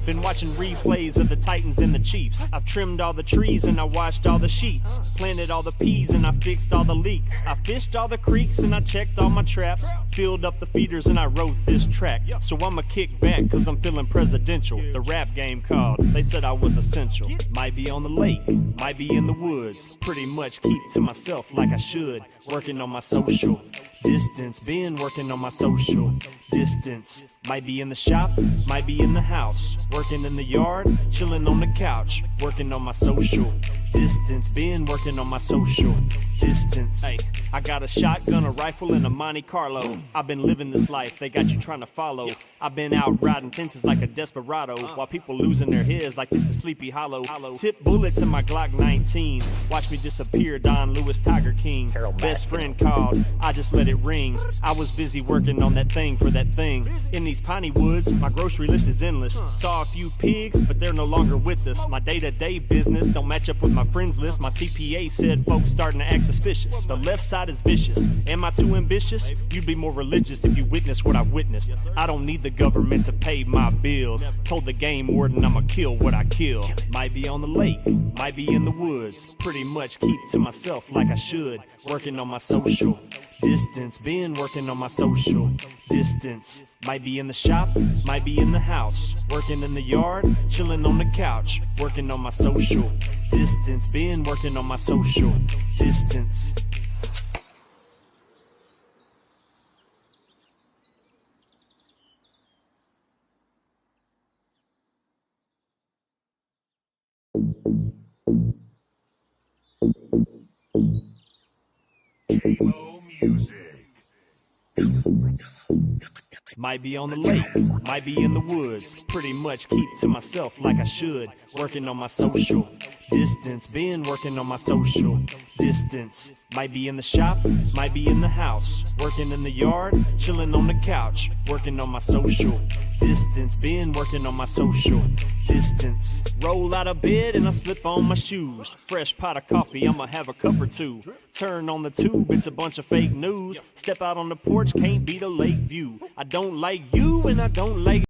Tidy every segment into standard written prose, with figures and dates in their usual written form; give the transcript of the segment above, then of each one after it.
Been watching replays of the Titans and the Chiefs. I've trimmed all the trees and I washed all the sheets. Planted all the peas and I fixed all the leaks. I fished all the creeks and I checked all my traps. Filled up the feeders and I wrote this track. So I'ma kick back cause I'm feeling presidential. The rap game called, they said I was essential. Might be on the lake, might be in the woods. Pretty much keep to myself like I should. Working on my social distance, been working on my social distance. Might be in the shop, might be in the house. Working in the yard, chilling on the couch. Working on my social distance, been working on my social distance. Hey, I got a shotgun, a rifle, and a Monte Carlo. I've been living this life, they got you trying to follow. I've been out riding fences like a desperado, while people losing their heads like this is Sleepy Hollow. Tip bullets in my Glock 19. Watch me disappear, Don Lewis, Tiger King. Best friend called, I just let it ring. I was busy working on that thing for that thing. In these piney woods, my grocery list is endless. Saw a few pigs, but they're no longer with us. My day-to-day business don't match up with my friends list. My CPA said folks starting to act suspicious. The left side is vicious. Am I too ambitious? You'd be more religious if you witness what I've witnessed. I don't need the government to pay my bills. Told the game warden I'ma kill what I kill. Might be on the lake, might be in the woods. Pretty much keep to myself like I should. Working on my social distance, been working on my social distance. Might be in the shop, might be in the house. Working in the yard, chilling on the couch. Working on my social distance, been working on my social distance. Might be on the lake, might be in the woods. Pretty much keep to myself like I should. Working on my social distance, been working on my social distance. Might be in the shop, might be in the house. Working in the yard, chilling on the couch. Working on my social distance, been working on my social distance. Roll out of bed and I slip on my shoes. Fresh pot of coffee, I'ma have a cup or two. Turn on the tube, it's a bunch of fake news. Step out on the porch, can't beat a lake view. I don't like you and I don't like.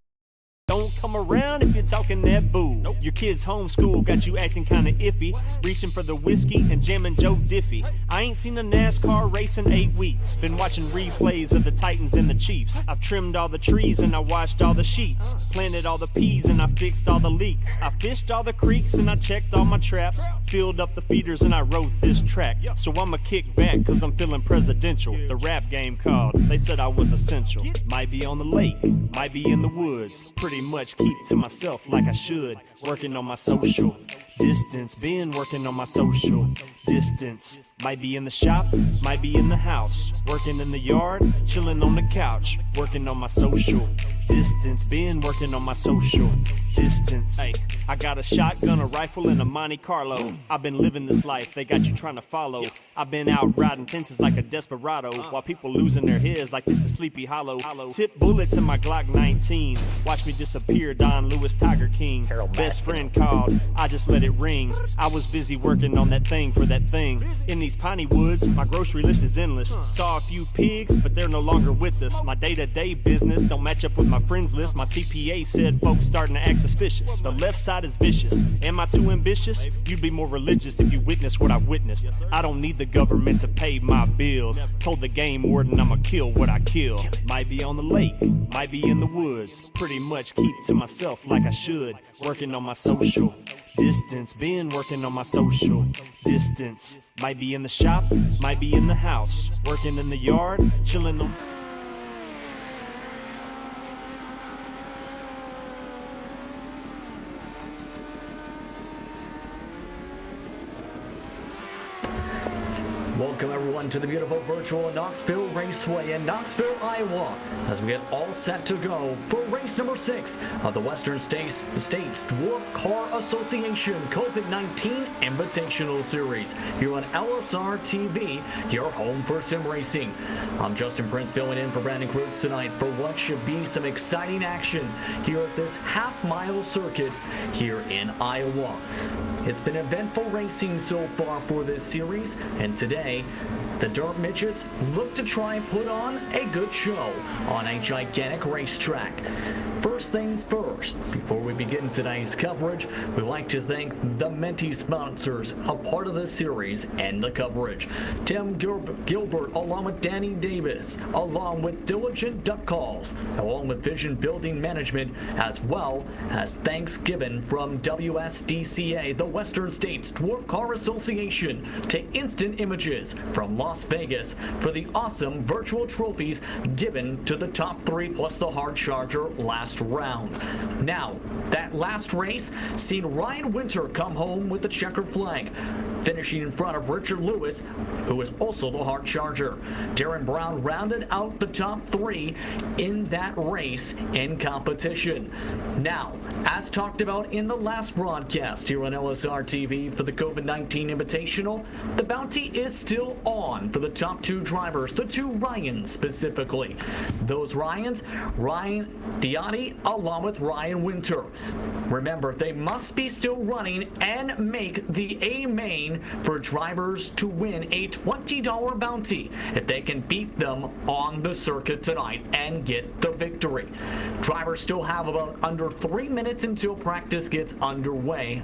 Don't come around if you're talking that boo. Your kids homeschool got you acting kinda iffy. Reaching for the whiskey and jamming Joe Diffie. I ain't seen a NASCAR race in 8 weeks. Been watching replays of the Titans and the Chiefs. I've trimmed all the trees and I washed all the sheets. Planted all the peas and I fixed all the leaks. I fished all the creeks and I checked all my traps. Filled up the feeders and I wrote this track. So I'ma kick back cause I'm feeling presidential. The rap game called, they said I was essential. Might be on the lake, might be in the woods. Pretty much keep to myself like I should. Working on my social distance, been working on my social distance. Might be in the shop, might be in the house. Working in the yard, chilling on the couch. Working on my social distance, been working on my social distance. Hey, I got a shotgun, a rifle, and a Monte Carlo. I've been living this life, they got you trying to follow. I've been out riding fences like a desperado, while people losing their heads like this is Sleepy Hollow. Tip bullets in my Glock 19. Watch me disappear, Don Lewis, Tiger King. Best friend called, I just let it ring. I was busy working on that thing for that thing. In these piney woods, my grocery list is endless. Saw a few pigs, but they're no longer with us. My day-to-day business don't match up with my friends list. My CPA said folks starting to act suspicious. The left side is vicious. Am I too ambitious? You'd be more religious if you witness what I've witnessed. I don't need the government to pay my bills. Told the game warden I'ma kill what I kill. Might be on the lake, might be in the woods. Pretty much keep to myself like I should. Working on my social distance, been working on my social distance. Might be in the shop, might be in the house. Working in the yard, chilling on. Welcome everyone to the beautiful virtual Knoxville Raceway in Knoxville, Iowa, as we get all set to go for race number 6 of the Western States Dwarf Car Association COVID-19 Invitational Series here on LSRTV, your home for sim racing. I'm Justin Prince filling in for Brandon Kreutz tonight for what should be some exciting action here at this half-mile circuit here in Iowa. It's been eventful racing so far for this series, and today the Dirt Midgets look to try and put on a good show on a gigantic racetrack. First things first, before we begin today's coverage, we'd like to thank the Menti sponsors, a part of this series and the coverage. Tim Gilbert, along with Danny Davis, along with Diligent Duck Calls, along with Vision Building Management, as well as Thanksgiving from WSDCA, the Western States Dwarf Car Association, to Instant Images from Las Vegas for the awesome virtual trophies given to the top 3 plus the hard charger last round. Now, that last race seen Ryan Winter come home with the checkered flag, finishing in front of Richard Lewis, who is also the hard charger. Darren Brown rounded out the top 3 in that race in competition. Now, as talked about in the last broadcast here on LSRTV for the COVID-19 Invitational, the bounty is still on for the top 2 drivers, the 2 Ryans specifically. Those Ryans, Ryan Diotti along with Ryan Winter. Remember, they must be still running and make the A main for drivers to win a $20 bounty if they can beat them on the circuit tonight and get the victory. Drivers still have about under 3 minutes until practice gets underway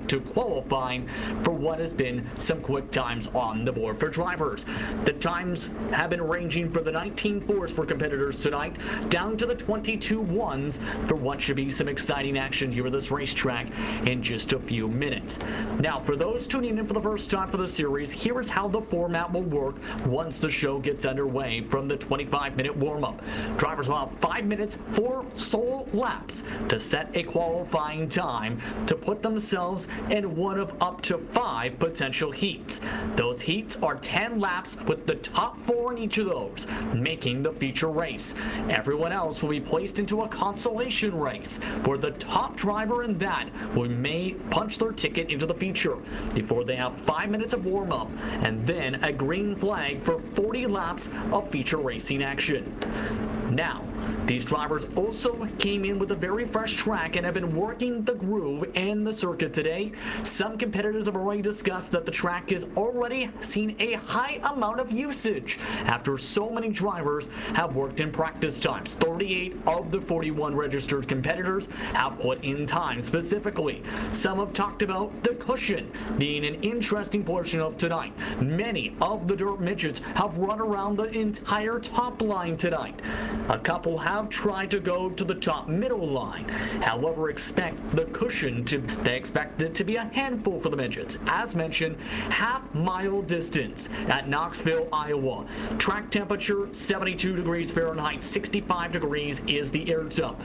to qualifying for what has been some quick times on the board for drivers. The times have been ranging for the 19.4s for competitors tonight down to the 22.1s for what should be some exciting action here at this racetrack in just a few minutes. Now, for those tuning in for the first time for the series, here is how the format will work once the show gets underway from the 25-minute warm-up. Drivers will have 5 minutes for solo laps to set a qualifying time to put themselves in one of up to 5 potential heats. Those heats are 10 laps with the top 4 in each of those making the feature race. Everyone else will be placed into a consolation race where the top driver in that may punch their ticket into the feature before they have 5 minutes of warm-up and then a green flag for 40 laps of feature racing action. Now, these drivers also came in with a very fresh track and have been working the groove and the circuit today. Some competitors have already discussed that the track has already seen a high amount of usage after so many drivers have worked in practice times. 38 of the 41 registered competitors have put in time specifically. Some have talked about the cushion being an interesting portion of tonight. Many of the Dirt Midgets have run around the entire top line tonight. A couple have tried to go to the top middle line. However, they expect it to be a handful for the midgets. As mentioned, half-mile distance at Knoxville, Iowa. Track temperature 72 degrees Fahrenheit, 65 degrees is the air temp.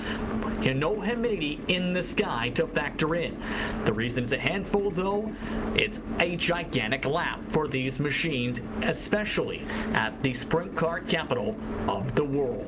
And no humidity in the sky to factor in. The reason it's a handful, though, it's a gigantic lap for these machines, especially at the sprint car capital of the world.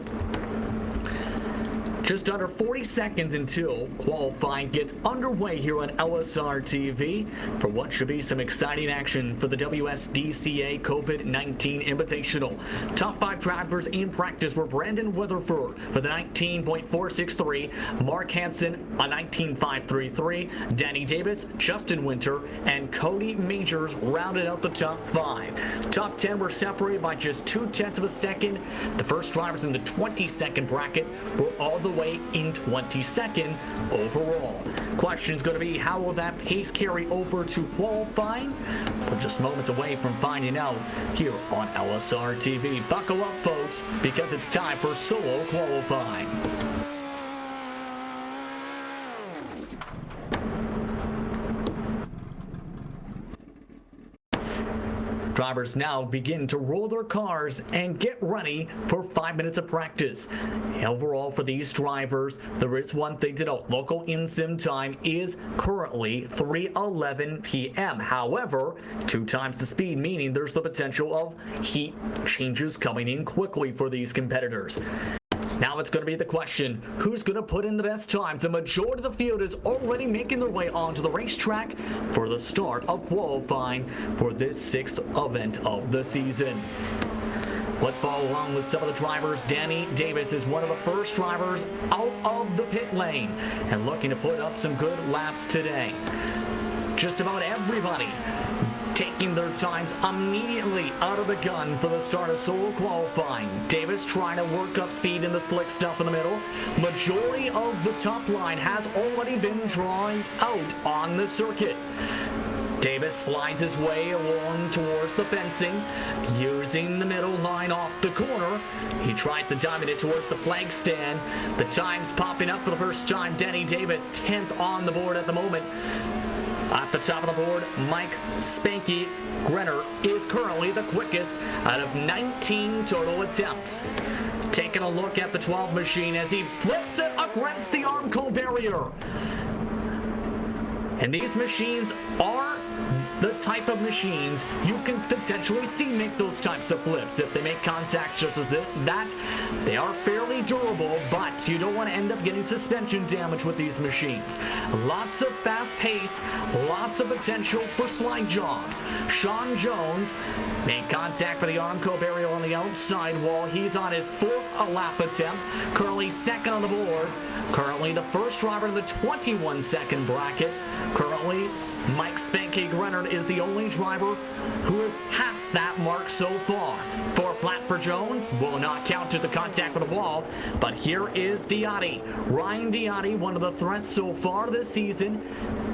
Just under 40 seconds until qualifying gets underway here on LSR TV for what should be some exciting action for the WSDCA COVID-19 Invitational. Top 5 drivers in practice were Brandon Weatherford for the 19.463, Mark Hansen a 19.533, Danny Davis, Justin Winter, and Cody Majors rounded out the top 5. Top 10 were separated by just 0.2 of a second. The first drivers in the 20-second bracket were all the way in 22nd overall. Question's going to be, how will that pace carry over to qualifying? We're just moments away from finding out here on LSR TV. Buckle up, folks, because it's time for solo qualifying. Drivers now begin to roll their cars and get ready for 5 minutes of practice. Overall, for these drivers, there is one thing to note. Local in-sim time is currently 3:11 p.m. However, 2 times the speed, meaning there's the potential of heat changes coming in quickly for these competitors. Now it's going to be the question, who's going to put in the best times? The majority of the field is already making their way onto the racetrack for the start of qualifying for this 6th event of the season. Let's follow along with some of the drivers. Danny Davis is one of the first drivers out of the pit lane and looking to put up some good laps today. Just about everybody taking their times immediately out of the gun for the start of solo qualifying. Davis trying to work up speed in the slick stuff in the middle. Majority of the top line has already been drawn out on the circuit. Davis slides his way along towards the fencing, using the middle line off the corner. He tries to dominate it towards the flag stand. The times popping up for the first time. Denny Davis, 10th on the board at the moment. At the top of the board, Mike Spanky Grenner is currently the quickest out of 19 total attempts. Taking a look at the 12 machine as he flips it against the Armco barrier. And these machines are the type of machines you can potentially see make those types of flips. If they make contact such as that, they are fairly durable, but you don't want to end up getting suspension damage with these machines. Lots of fast pace, lots of potential for slide jobs. Sean Jones made contact with the Armco barrier on the outside wall. He's on his 4th lap attempt, currently 2nd on the board. Currently the first driver in the 21-second bracket. Currently, Mike Spanky Grenard is the only driver who has passed that mark so far. 4th lap for Jones will not count to the contact with the wall, but here is Diotti. Ryan Diotti, one of the threats so far this season.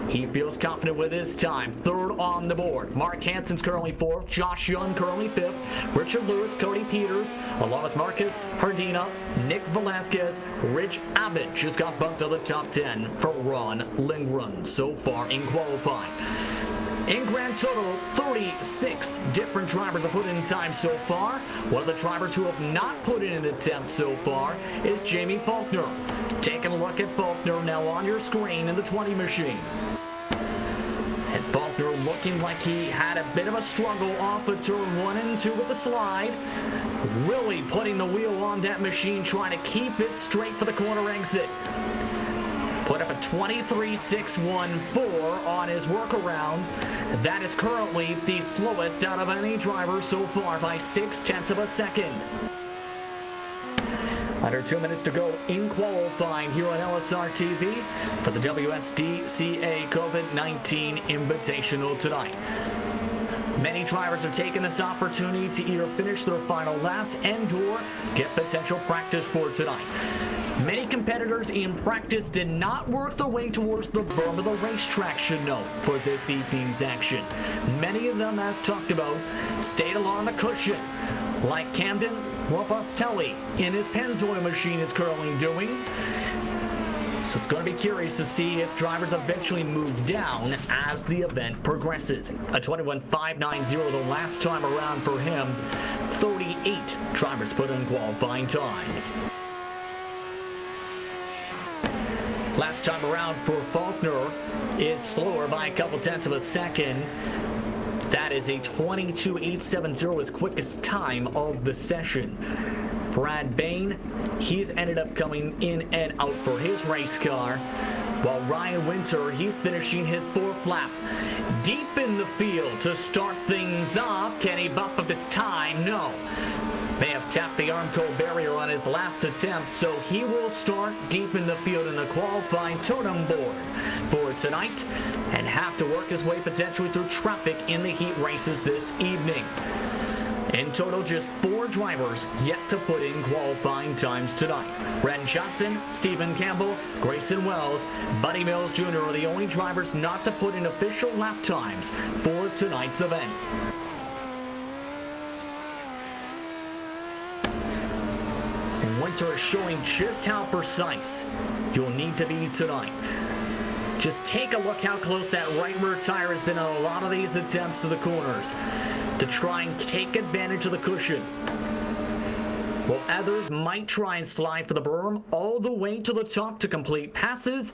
He feels confident with his time. 3rd on the board. Mark Hansen's currently 4th. Josh Young currently 5th. Richard Lewis, Cody Peters, along with Marcus Hardina, Nick Velasquez, Rich Abbott just got bumped to the top 10 for Ron Lindgren so far in qualifying. In grand total, 36 different drivers have put in time so far. One of the drivers who have not put in an attempt so far is Jamie Faulkner. Taking a look at Faulkner now on your screen in the 20 machine. And Faulkner looking like he had a bit of a struggle off of turn 1 and 2 with the slide. Really putting the wheel on that machine, trying to keep it straight for the corner exit. Put up a 23.614 on his workaround. That is currently the slowest out of any driver so far by 0.6 of a second. Under 2 minutes to go in qualifying here on LSRTV for the WSDCA COVID-19 Invitational tonight. Many drivers are taking this opportunity to either finish their final laps and/or get potential practice for tonight. Many competitors in practice did not work their way towards the berm of the racetrack, should note, for this evening's action. Many of them, as talked about, stayed along the cushion, like Camden Robustelli in his Pennzoil machine is currently doing. So it's going to be curious to see if drivers eventually move down as the event progresses. A 21.590 the last time around for him. 38 drivers put in qualifying times. Last time around for Faulkner is slower by a couple tenths of a second. That is a 22.870, his quickest time of the session. Brad Bain, he's ended up coming in and out for his race car, while Ryan Winter, he's finishing his 4th lap. Deep in the field to start things off. Can he bump up his time? No. May have tapped the Armco barrier on his last attempt, so he will start deep in the field in the qualifying totem board for tonight and have to work his way potentially through traffic in the heat races this evening. In total, just 4 drivers yet to put in qualifying times tonight. Ren Johnson, Stephen Campbell, Grayson Wells, Buddy Mills Jr. are the only drivers not to put in official lap times for tonight's event. And Winter is showing just how precise you'll need to be tonight. Just take a look how close that right rear tire has been on a lot of these attempts to the corners to try and take advantage of the cushion. While others might try and slide for the berm all the way to the top to complete passes,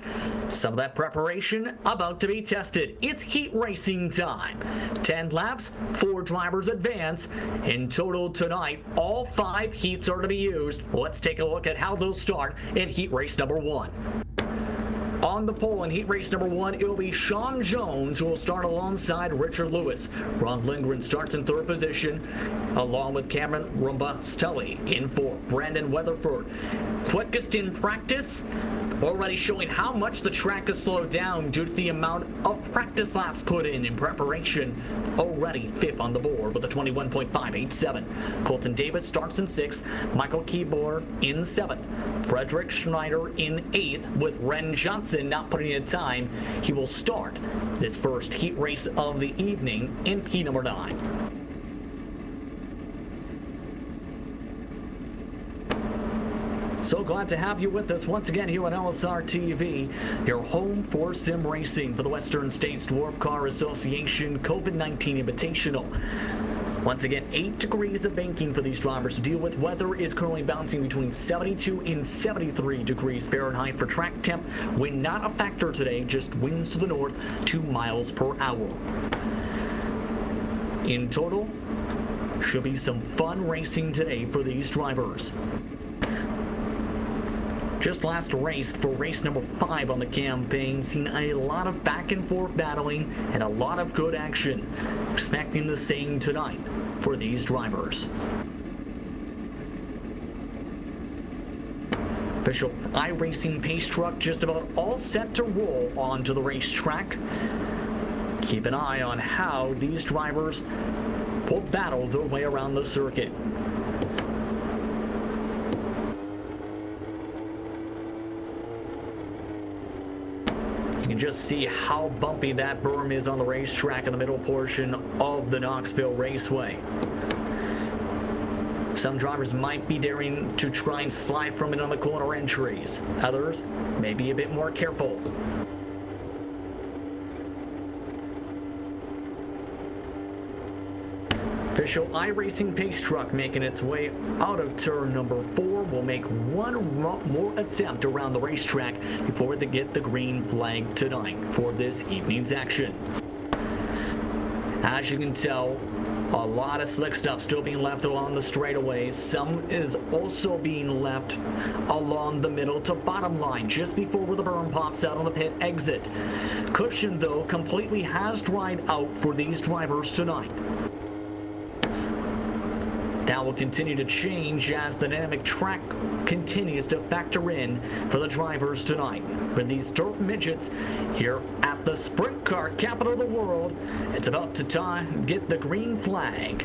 some of that preparation about to be tested. It's heat racing time. 10 laps, 4 drivers advance. In total tonight, all 5 heats are to be used. Let's take a look at how they'll start in heat race number 1. On the pole in heat race number 1, it will be Sean Jones who will start alongside Richard Lewis. Ron Lindgren starts in 3rd position, along with Cameron Rumbastelli in 4th. Brandon Weatherford, quickest in practice, already showing how much the track has slowed down due to the amount of practice laps put in preparation. Already 5th on the board with a 21.587. Colton Davis starts in 6th, Michael Keebler in 7th, Frederick Schneider in 8th, with Ren Johnson not putting in time. He will start this first heat race of the evening in P number 9. So glad to have you with us once again here on LSRTV, your home for sim racing for the Western States Dwarf Car Association COVID-19 Invitational. Once again, 8 degrees of banking for these drivers to deal with. Weather is currently bouncing between 72 and 73 degrees Fahrenheit for track temp. Wind not a factor today, just winds to the north, 2 miles per hour. In total, should be some fun racing today for these drivers. Just last race for race number 5 on the campaign, seen a lot of back and forth battling and a lot of good action. Expecting the same tonight for these drivers. Official iRacing pace truck just about all set to roll onto the racetrack. Keep an eye on how these drivers will battle their way around the circuit. You can just see how bumpy that berm is on the racetrack in the middle portion of the Knoxville Raceway. Some drivers might be daring to try and slide from it on the corner entries. Others may be a bit more careful. Official iRacing pace truck making its way out of turn number 4 will make one more attempt around the racetrack before they get the green flag tonight for this evening's action. As you can tell, a lot of slick stuff still being left along the straightaways. Some is also being left along the middle to bottom line just before where the berm pops out on the pit exit. Cushion, though, completely has dried out for these drivers tonight. That will continue to change as the dynamic track continues to factor in for the drivers tonight. For these dirt midgets here at the sprint car capital of the world, it's about to get the green flag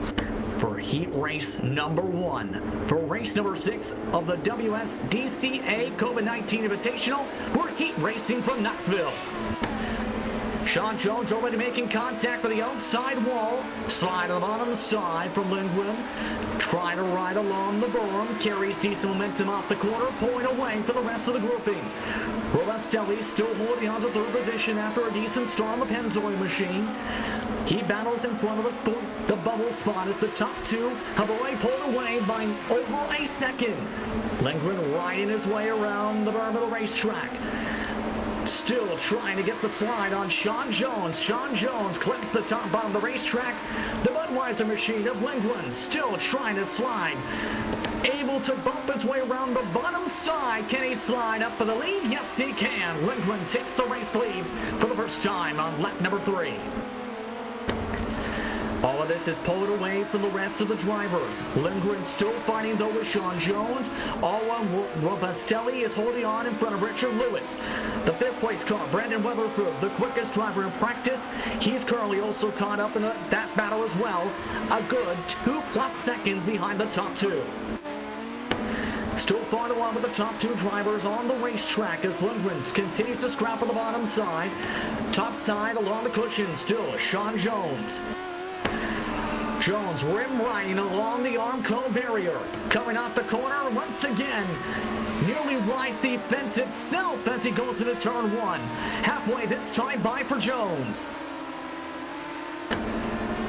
for heat race number 1. For race number 6 of the WSDCA COVID-19 Invitational, we're heat racing from Knoxville. Sean Jones already making contact with the outside wall. Slide on the bottom side from Lindgren. Try to ride along the berm. Carries decent momentum off the corner. Pulling away for the rest of the grouping. Rumbastelli still holding on to 3rd position after a decent start on the Pennzoil machine. He battles in front of the bubble spot as the top 2 have already pulled away by over a second. Lindgren riding his way around the berm of the racetrack. Still trying to get the slide on Sean Jones. Sean Jones clips the top bottom of the racetrack. The Budweiser machine of Lindgren still trying to slide. Able to bump his way around the bottom side. Can he slide up for the lead? Yes, he can. Lindgren takes the race lead for the first time on lap number 3. All of this is pulled away from the rest of the drivers. Lindgren still fighting though with Sean Jones. Rumbastelli is holding on in front of Richard Lewis. The 5th place car, Brandon Weatherford, the quickest driver in practice. He's currently also caught up in that battle as well. A good 2+ seconds behind the top 2. Still far along with the top 2 drivers on the racetrack as Lindgren continues to scrap on the bottom side. Top side along the cushion, still Sean Jones. Jones rim riding along the Armco barrier. Coming off the corner once again. Nearly rides the fence itself as he goes into turn 1. Halfway this time by for Jones.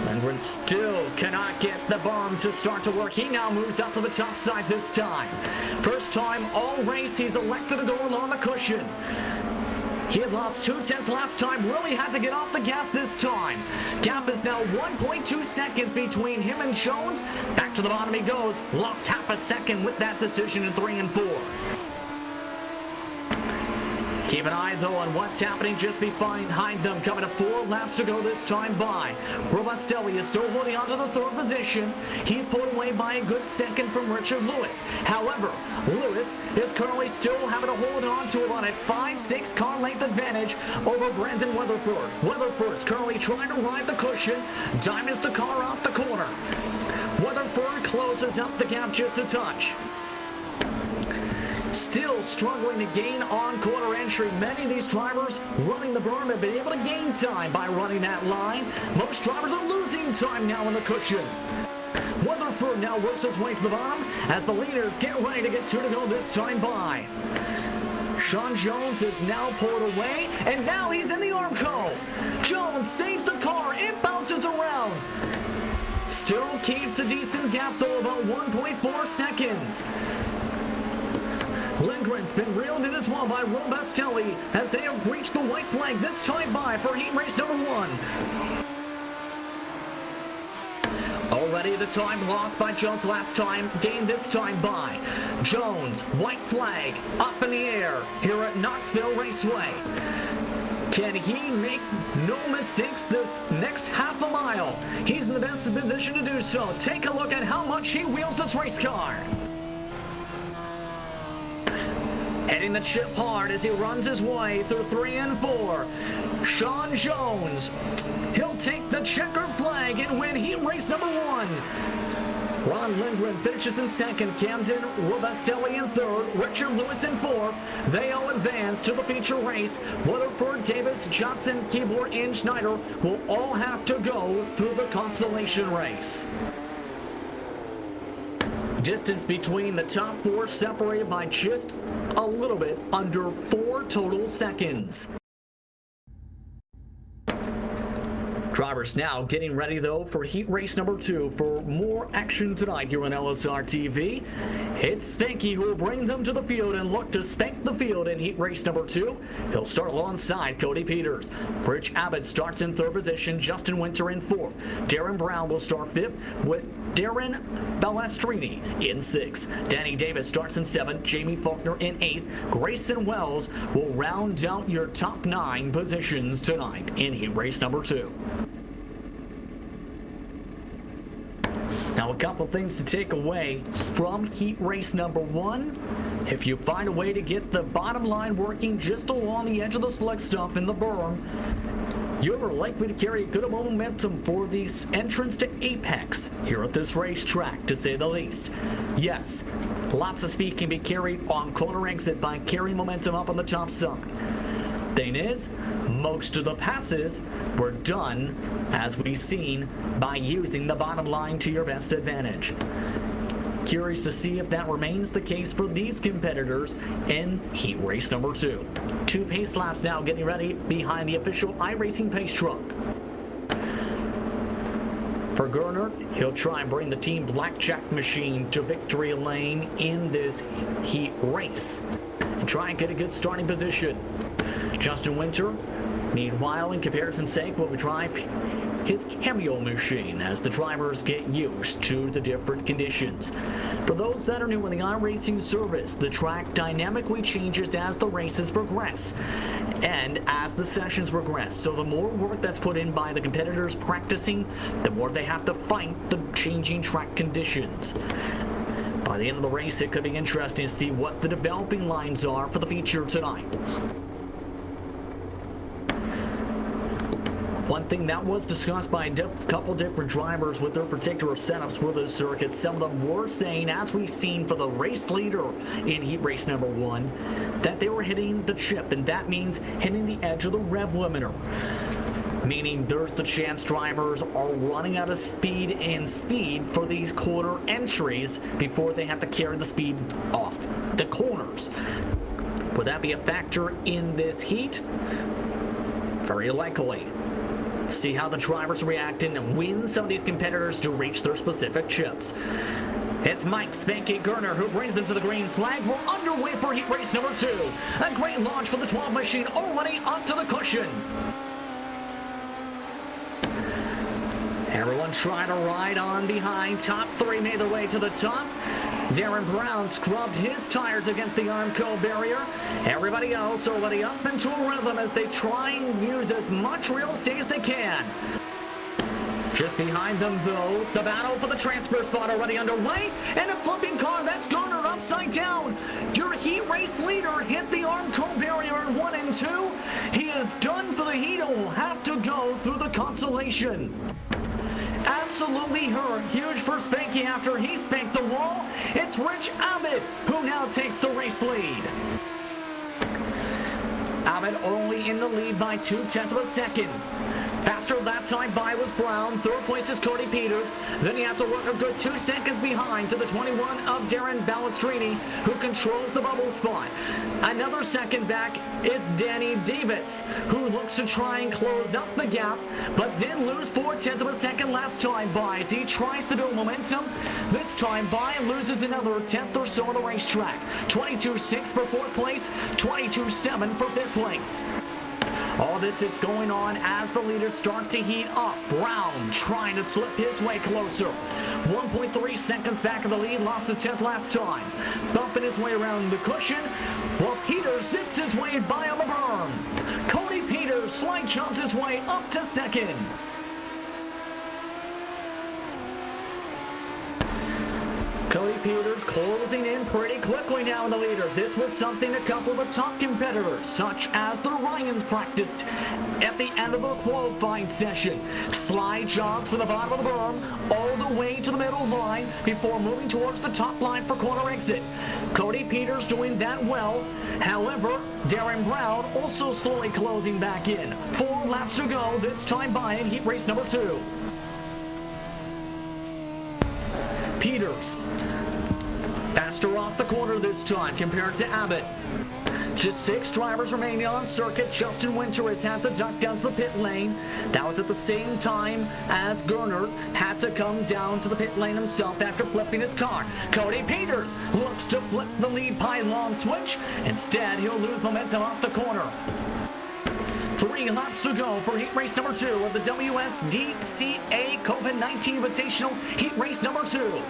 Lindgren still cannot get the berm to start to work. He now moves up to the top side this time. First time all race he's elected to go along the cushion. He had lost 2/10 last time, really had to get off the gas this time. Gap is now 1.2 seconds between him and Jones. Back to the bottom he goes. Lost half a second with that decision in 3 and 4. Keep an eye, though, on what's happening just behind them. Coming to 4 laps to go this time by. Robustelli is still holding on to the 3rd position. He's pulled away by a good second from Richard Lewis. However, Lewis is currently still having to hold on to about a 5-6 car length advantage over Brandon Weatherford. Weatherford is currently trying to ride the cushion. Diamonds the car off the corner. Weatherford closes up the gap just a touch. Still struggling to gain on corner entry. Many of these drivers running the berm have been able to gain time by running that line. Most drivers are losing time now on the cushion. Weatherford now works his way to the bottom as the leaders get ready to get 2 to go this time by. Sean Jones is now pulled away, and now he's in the Armco. Jones saves the car. It bounces around. Still keeps a decent gap, though, about 1.4 seconds. Lindgren's been reeled in as well by Robustelli as they have reached the white flag this time by for heat race number 1. Already the time lost by Jones last time, gained this time by. Jones, white flag, up in the air here at Knoxville Raceway. Can he make no mistakes this next half a mile? He's in the best position to do so. Take a look at how much he wheels this race car. Hitting the chip hard as he runs his way through 3 and 4. Sean Jones, he'll take the checkered flag and win heat race number 1. Ron Lindgren finishes in 2nd, Camden Robustelli in 3rd, Richard Lewis in 4th. They all advance to the feature race. Weatherford, Davis, Johnson, Keebler, and Schneider will all have to go through the consolation race. Distance between the top 4 separated by just a little bit under 4 total seconds. Drivers now getting ready, though, for heat race number 2 for more action tonight here on LSRTV. It's Spanky who will bring them to the field and look to spank the field in heat race number 2. He'll start alongside Cody Peters. Bridge Abbott starts in 3rd position. Justin Winter in 4th. Darren Brown will start 5th with Darren Ballastrini in 6th. Danny Davis starts in 7th. Jamie Faulkner in 8th. Grayson Wells will round out your top 9 positions tonight in heat race number 2. Now, a couple things to take away from heat race number 1. If you find a way to get the bottom line working just along the edge of the slick stuff in the berm, you're likely to carry a good momentum for the entrance to Apex here at this racetrack, to say the least. Yes, lots of speed can be carried on corner exit by carrying momentum up on the top side. Thing is, most of the passes were done, as we've seen, by using the bottom line to your best advantage. Curious to see if that remains the case for these competitors in heat race number 2. 2 pace laps now getting ready behind the official iRacing pace truck. For Gerner, he'll try and bring the Team Blackjack machine to victory lane in this heat race and try and get a good starting position. Justin Winter, meanwhile, in comparison's sake, will drive his Cameo machine as the drivers get used to the different conditions. For those that are new in the iRacing service, the track dynamically changes as the races progress and as the sessions progress. So the more work that's put in by the competitors practicing, the more they have to fight the changing track conditions. By the end of the race, it could be interesting to see what the developing lines are for the feature tonight. One thing that was discussed by a couple different drivers with their particular setups for this circuit, some of them were saying, as we've seen for the race leader in heat race number 1, that they were hitting the chip, and that means hitting the edge of the rev limiter. Meaning there's the chance drivers are running out of speed for these corner entries before they have to carry the speed off the corners. Would that be a factor in this heat? Very likely. See how the drivers react and win some of these competitors to reach their specific chips. It's Mike Spanky Gerner who brings them to the green flag. We're underway for heat race number 2. A great launch for the 12 machine already onto the cushion. Everyone trying to ride on behind. Top 3 made their way to the top. Darren Brown scrubbed his tires against the Armco barrier. Everybody else already up into a rhythm as they try and use as much real estate as they can. Just behind them, though, the battle for the transfer spot already underway, and a flipping car that's Garnered upside down. Your heat race leader hit the Armco barrier in 1 and 2. He is done for the heat and will have to go through the consolation. Absolutely hurt. Huge for Spanky after he spanked the wall. It's Rich Abbott who now takes the race lead. Abbott only in the lead by 0.2 of a second. Faster that time by was Brown. Third place is Cody Peters. Then you have to work a good 2 seconds behind to the 21 of Darren Balestrini, who controls the bubble spot. Another second back is Danny Davis, who looks to try and close up the gap, but did lose 0.4 of a second last time by as he tries to build momentum. This time by loses another 10th or so on the racetrack. 22.6 for 4th place, 22.7 for 5th place. All this is going on as the leaders start to heat up. Brown trying to slip his way closer. 1.3 seconds back of the lead, lost a 10th last time. Bumping his way around the cushion, while Peters zips his way by on the berm. Cody Peters slide jumps his way up to second. Cody Peters closing in pretty quickly now in the leader. This was something a couple of the top competitors, such as the Ryans, practiced at the end of the qualifying session. Slide jumps from the bottom of the berm all the way to the middle line before moving towards the top line for corner exit. Cody Peters doing that well. However, Darren Brown also slowly closing back in. 4 laps to go, this time by in heat race number 2. Peters faster off the corner this time compared to Abbott. Just 6 drivers remaining on circuit. Justin Winter has had to duck down to the pit lane. That was at the same time as Garnered had to come down to the pit lane himself after flipping his car. Cody Peters looks to flip the lead pylon switch. Instead, he'll lose momentum off the corner. 3 laps to go for heat race number 2 of the WSDCA COVID-19 Invitational heat race number 2.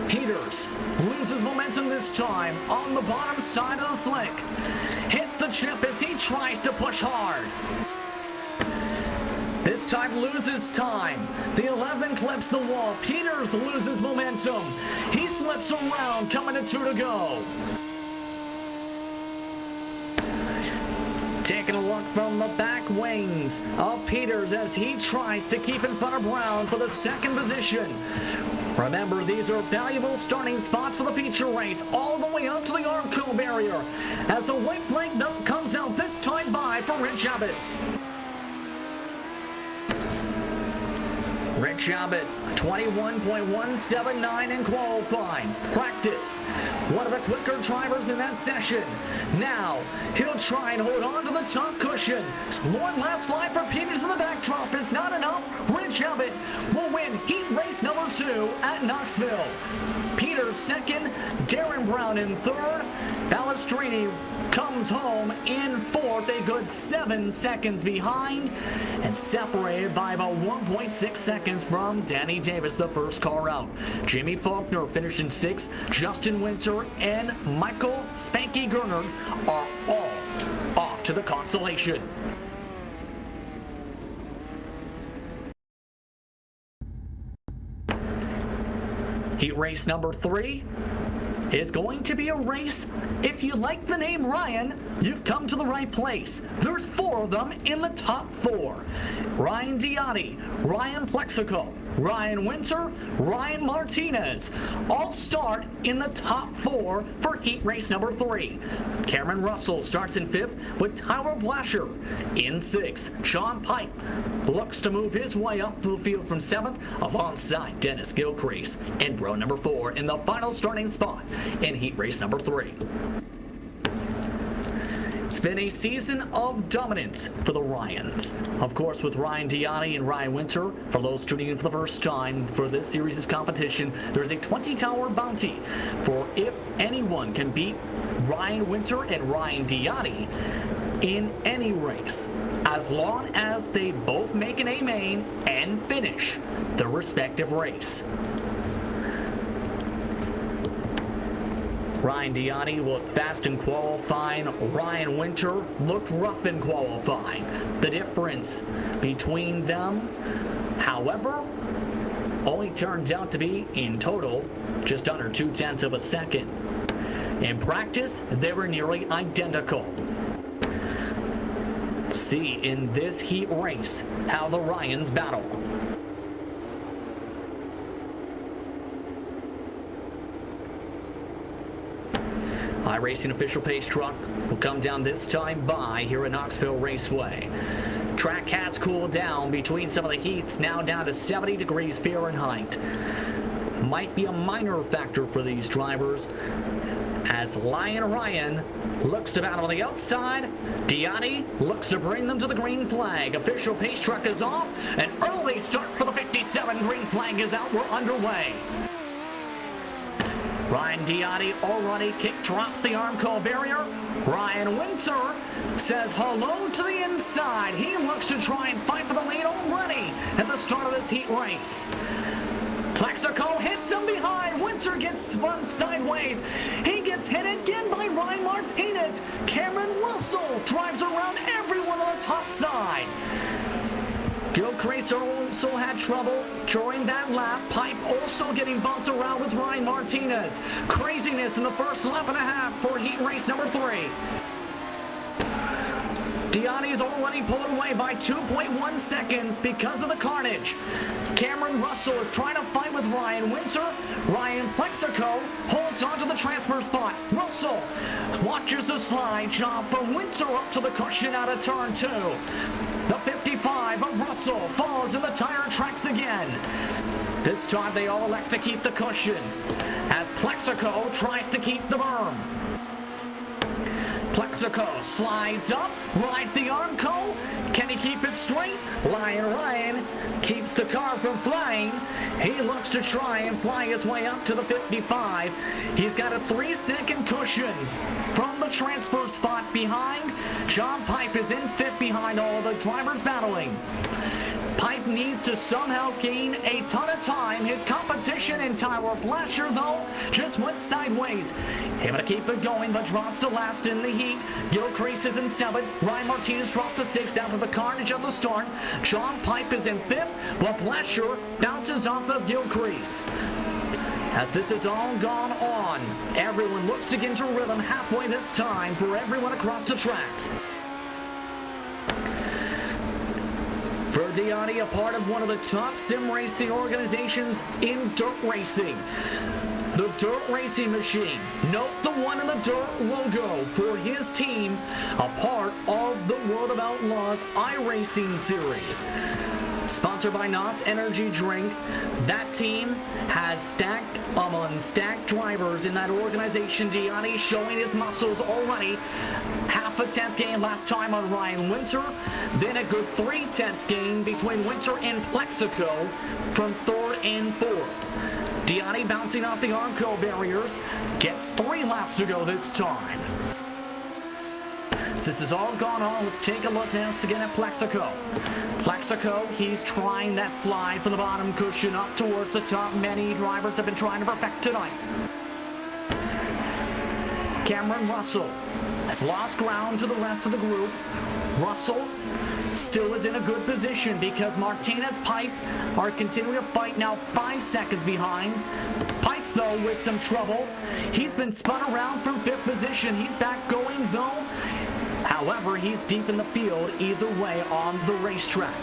Peters loses momentum this time on the bottom side of the slick. Hits the chip as he tries to push hard. This time loses time. The 11 clips the wall. Peters loses momentum. He slips around, coming to 2 to go. Taking a look from the back wings of Peters as he tries to keep in front of Brown for the 2nd position. Remember, these are valuable starting spots for the feature race, all the way up to the Armco barrier, as the white flag note comes out this time by for Rich Abbott. Rich Abbott, 21.179 in qualifying. Practice. One of the quicker drivers in that session. Now, he'll try and hold on to the top cushion. One last slide for Peters in the backdrop is not enough. Rich Abbott will win heat race number 2 at Knoxville. Peters 2nd, Darren Brown in 3rd. Balestrini comes home in 4th, a good 7 seconds behind, and separated by about 1.6 seconds from Danny Davis, the first car out. Jimmy Faulkner finished in 6th. Justin Winter and Michael Spanky Garnered are all off to the consolation. Heat race number 3 is going to be a race. If you like the name Ryan, you've come to the right place. There's 4 of them in the top 4. Ryan Diotti, Ryan Plexico, Ryan Winter, Ryan Martinez all start in the top 4 for heat race number 3. Cameron Russell starts in 5th with Tyler Blasher in 6th. Sean Pipe looks to move his way up to the field from 7th alongside Dennis Gilcrease in row number 4 in the final starting spot in heat race number 3. It's been a season of dominance for the Ryans. Of course, with Ryan Diotti and Ryan Winter, for those tuning in for the first time for this series' competition, there's a $20 bounty for if anyone can beat Ryan Winter and Ryan Diotti in any race, as long as they both make an A main and finish their respective race. Ryan Diani looked fast in qualifying. Ryan Winter looked rough in qualifying. The difference between them, however, only turned out to be, in total, just under 0.2 of a second. In practice, they were nearly identical. See in this heat race how the Ryans battle. iRacing official pace truck will come down this time by here at Knoxville Raceway. Track has cooled down between some of the heats, now down to 70 degrees Fahrenheit. Might be a minor factor for these drivers as Lion Ryan looks to battle on the outside. Diani looks to bring them to the green flag. Official pace truck is off. An early start for the 57. Green flag is out. We're underway. Ryan Diani already drops the Armco barrier. Ryan Winter says hello to the inside. He looks to try and fight for the lead already at the start of this heat race. Plexico hits him behind. Winter gets spun sideways. He gets hit again by Ryan Martinez. Cameron Russell drives around everyone on the top side. Gilchrist also had trouble during that lap. Pipe also getting bumped around with Ryan Martinez. Craziness in the first lap and a half for heat race number 3. Diani is already pulled away by 2.1 seconds because of the carnage. Cameron Russell is trying to fight with Ryan Winter. Ryan Plexico holds on to the transfer spot. Russell watches the slide job from Winter up to the cushion out of turn 2. The 55 of Russell falls in the tire tracks again. This time they all elect to keep the cushion as Plexico tries to keep the berm. Plexico slides up, rides the Armco. Can he keep it straight? Lion Ryan keeps the car from flying. He looks to try and fly his way up to the 55. He's got a 3-second cushion from the transfer spot behind. John Pipe is in 5th behind all of the drivers battling. Pipe needs to somehow gain a ton of time. His competition in Tyler Blasher, though, just went sideways. Able to keep it going, but drops to last in the heat. Gilchrist is in 7th. Ryan Martinez dropped to 6th after the carnage at the start. John Pipe is in 5th, while Blasher bounces off of Gilchrist. As this has all gone on, everyone looks to get into rhythm halfway this time for everyone across the track. For Diani, a part of one of the top sim racing organizations in dirt racing. The Dirt Racing Machine. Note the one in the dirt logo for his team, a part of the World of Outlaws iRacing series. Sponsored by NOS Energy Drink, that team has stacked among stacked drivers in that organization. Diani showing his muscles already. Half a tenth gain last time on Ryan Winter, then a good 3/10 gain between Winter and Plexico from 3rd and 4th. Diani bouncing off the Armco barriers, gets 3 laps to go this time. This has all gone on. Let's take a look now again at Plexico. Plexico, he's trying that slide from the bottom cushion up towards the top. Many drivers have been trying to perfect tonight. Cameron Russell has lost ground to the rest of the group. Russell still is in a good position because Martinez, Pipe are continuing to fight, now 5 seconds behind. Pipe, though, with some trouble. He's been spun around from 5th position. He's back going, though. However, he's deep in the field either way on the racetrack.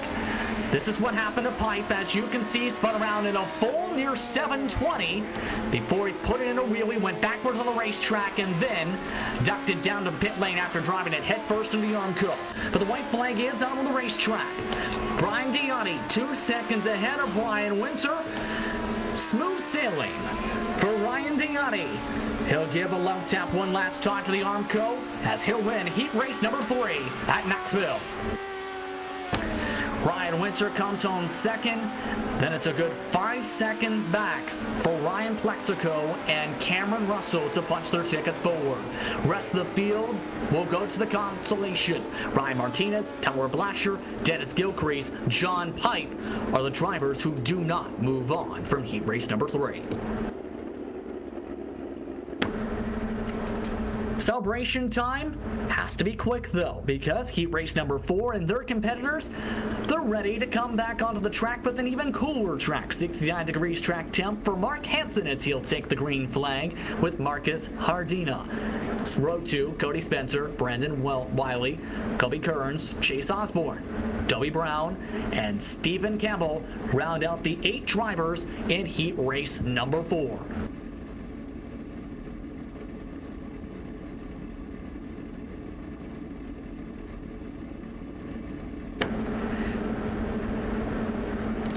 This is what happened to Pipe. As you can see, spun around in a full near 720 before he put it in a wheelie, went backwards on the racetrack, and then ducked it down to the pit lane after driving it headfirst into the Armco. But the white flag is out on the racetrack. Brian Diani, 2 seconds ahead of Ryan Winter. Smooth sailing for Ryan Diani. He'll give a low tap one last time to the Armco as he'll win heat race number 3 at Knoxville. Ryan Winter comes home 2nd. Then it's a good 5 seconds back for Ryan Plexico and Cameron Russell to punch their tickets forward. Rest of the field will go to the consolation. Ryan Martinez, Tyler Blasher, Dennis Gilchrist, John Pipe are the drivers who do not move on from heat race number 3. Celebration time has to be quick though, because heat race number 4 and their competitors, they're ready to come back onto the track with an even cooler track. 69 degrees track temp for Mark Hansen as he'll take the green flag with Marcus Hardina. Row 2, Cody Spencer, Brandon Wiley, Kobe Kearns, Chase Osborne, Toby Brown, and Stephen Campbell round out the 8 drivers in heat race number 4.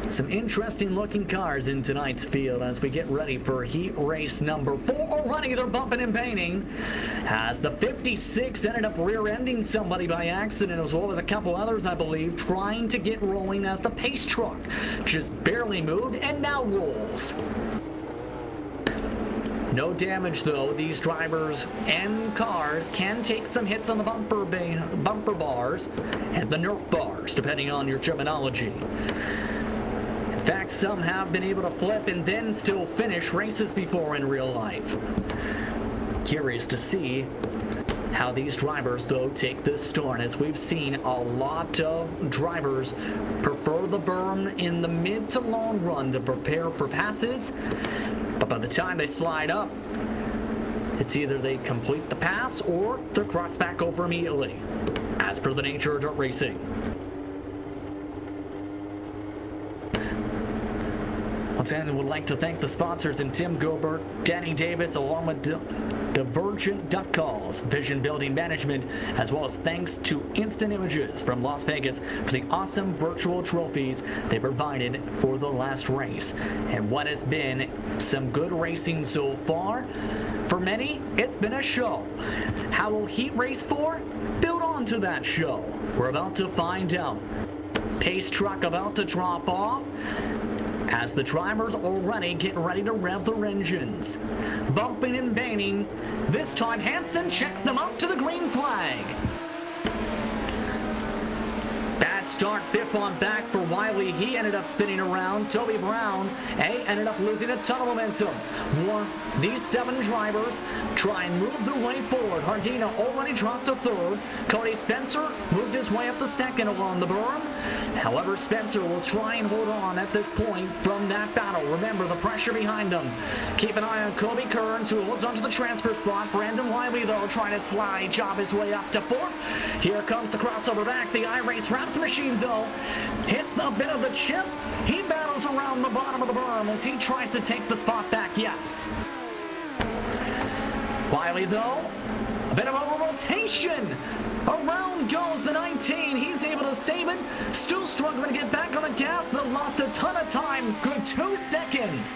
Some interesting looking cars in tonight's field as we get ready for heat race number 4. Already they're bumping and painting as the 56 ended up rear-ending somebody by accident, as well as a couple others, I believe, trying to get rolling as the pace truck just barely moved and now rolls. No damage though. These drivers and cars can take some hits on the bumper bars and the Nerf bars, depending on your terminology. In fact, some have been able to flip and then still finish races before in real life. Curious to see how these drivers, though, take this start, as we've seen a lot of drivers prefer the berm in the mid to long run to prepare for passes, but by the time they slide up, it's either they complete the pass or they're crossed back over immediately, as per the nature of dirt racing. Once again, would like to thank the sponsors in Tim Gilbert, Danny Davis, along with Divergent Duck Calls, Vision Building Management, as well as thanks to Instant Images from Las Vegas for the awesome virtual trophies they provided for the last race. And what has been some good racing so far? For many, it's been a show. How will Heat Race 4 build onto that show? We're about to find out. Pace truck about to drop off as the drivers already get ready to rev their engines. Bumping and banging, this time Hansen checks them up to the green flag. Bad start, 5th on back for Wiley. He ended up spinning around. Toby Brown, ended up losing a ton of momentum. These 7 drivers try and move their way forward. Hardina already dropped to 3rd. Cody Spencer moved his way up to 2nd along the berm. However, Spencer will try and hold on at this point from that battle. Remember the pressure behind them. Keep an eye on Kobe Kearns, who holds onto the transfer spot. Brandon Wiley, though, trying to slide, job his way up to 4th. Here comes the crossover back. The iRace Wraps machine, though, hits a bit of the chip. He battles around the bottom of the berm as he tries to take the spot back. Yes. Wiley, though, a bit of a rotation. Around goes the 19. He's able to save it. Still struggling to get back on the gas, but lost a ton of time. Good 2 seconds.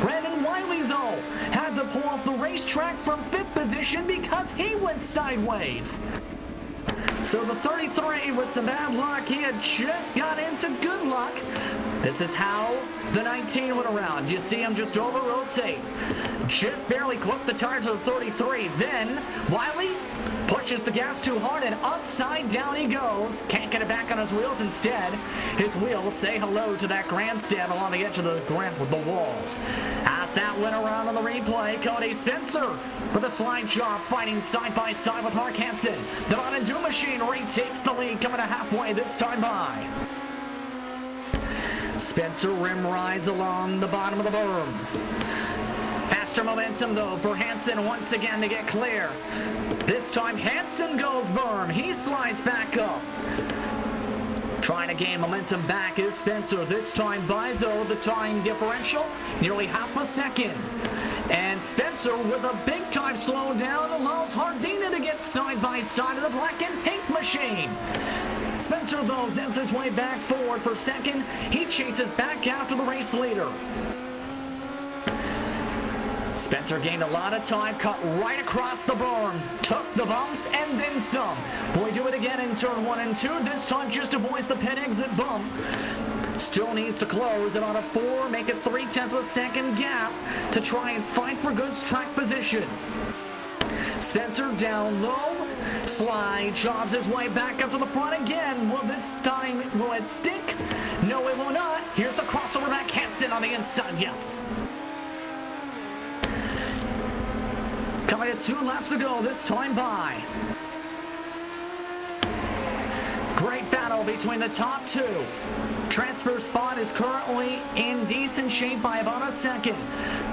Brandon Wiley, though, had to pull off the racetrack from 5th position because he went sideways. So the 33 with some bad luck, he had just got into good luck. This is how the 19 went around. You see him just over-rotate. Just barely clipped the tire to the 33. Then Wiley pushes the gas too hard and upside down he goes. Can't get it back on his wheels. Instead, his wheels say hello to that grandstand along the edge of the walls. As that went around on the replay, Cody Spencer with a slide job, fighting side by side with Mark Hansen. The Not-In-Do machine retakes the lead, coming to halfway this time by. Spencer rim rides along the bottom of the berm. Faster momentum, though, for Hansen once again to get clear. This time, Hansen goes berm. He slides back up. Trying to gain momentum back is Spencer. This time by, though, the time differential, nearly half a second. And Spencer, with a big-time slowdown, allows Hardina to get side by side of the black and pink machine. Spencer, though, zips his way back forward for 2nd. He chases back after the race leader. Spencer gained a lot of time, cut right across the berm, took the bumps, and then some. Boy, do it again in turn 1 and 2, this time just avoids the pit exit bump. Still needs to close at on a 4, make it 0.3 of a second gap to try and fight for good track position. Spencer down low, slide, jobs his way back up to the front again. Will this time, will it stick? No, it will not. Here's the crossover back, Hansen on the inside, yes. coming at 2 laps to go this time by. Great battle between the top two. Transfer spot is currently in decent shape by about a second.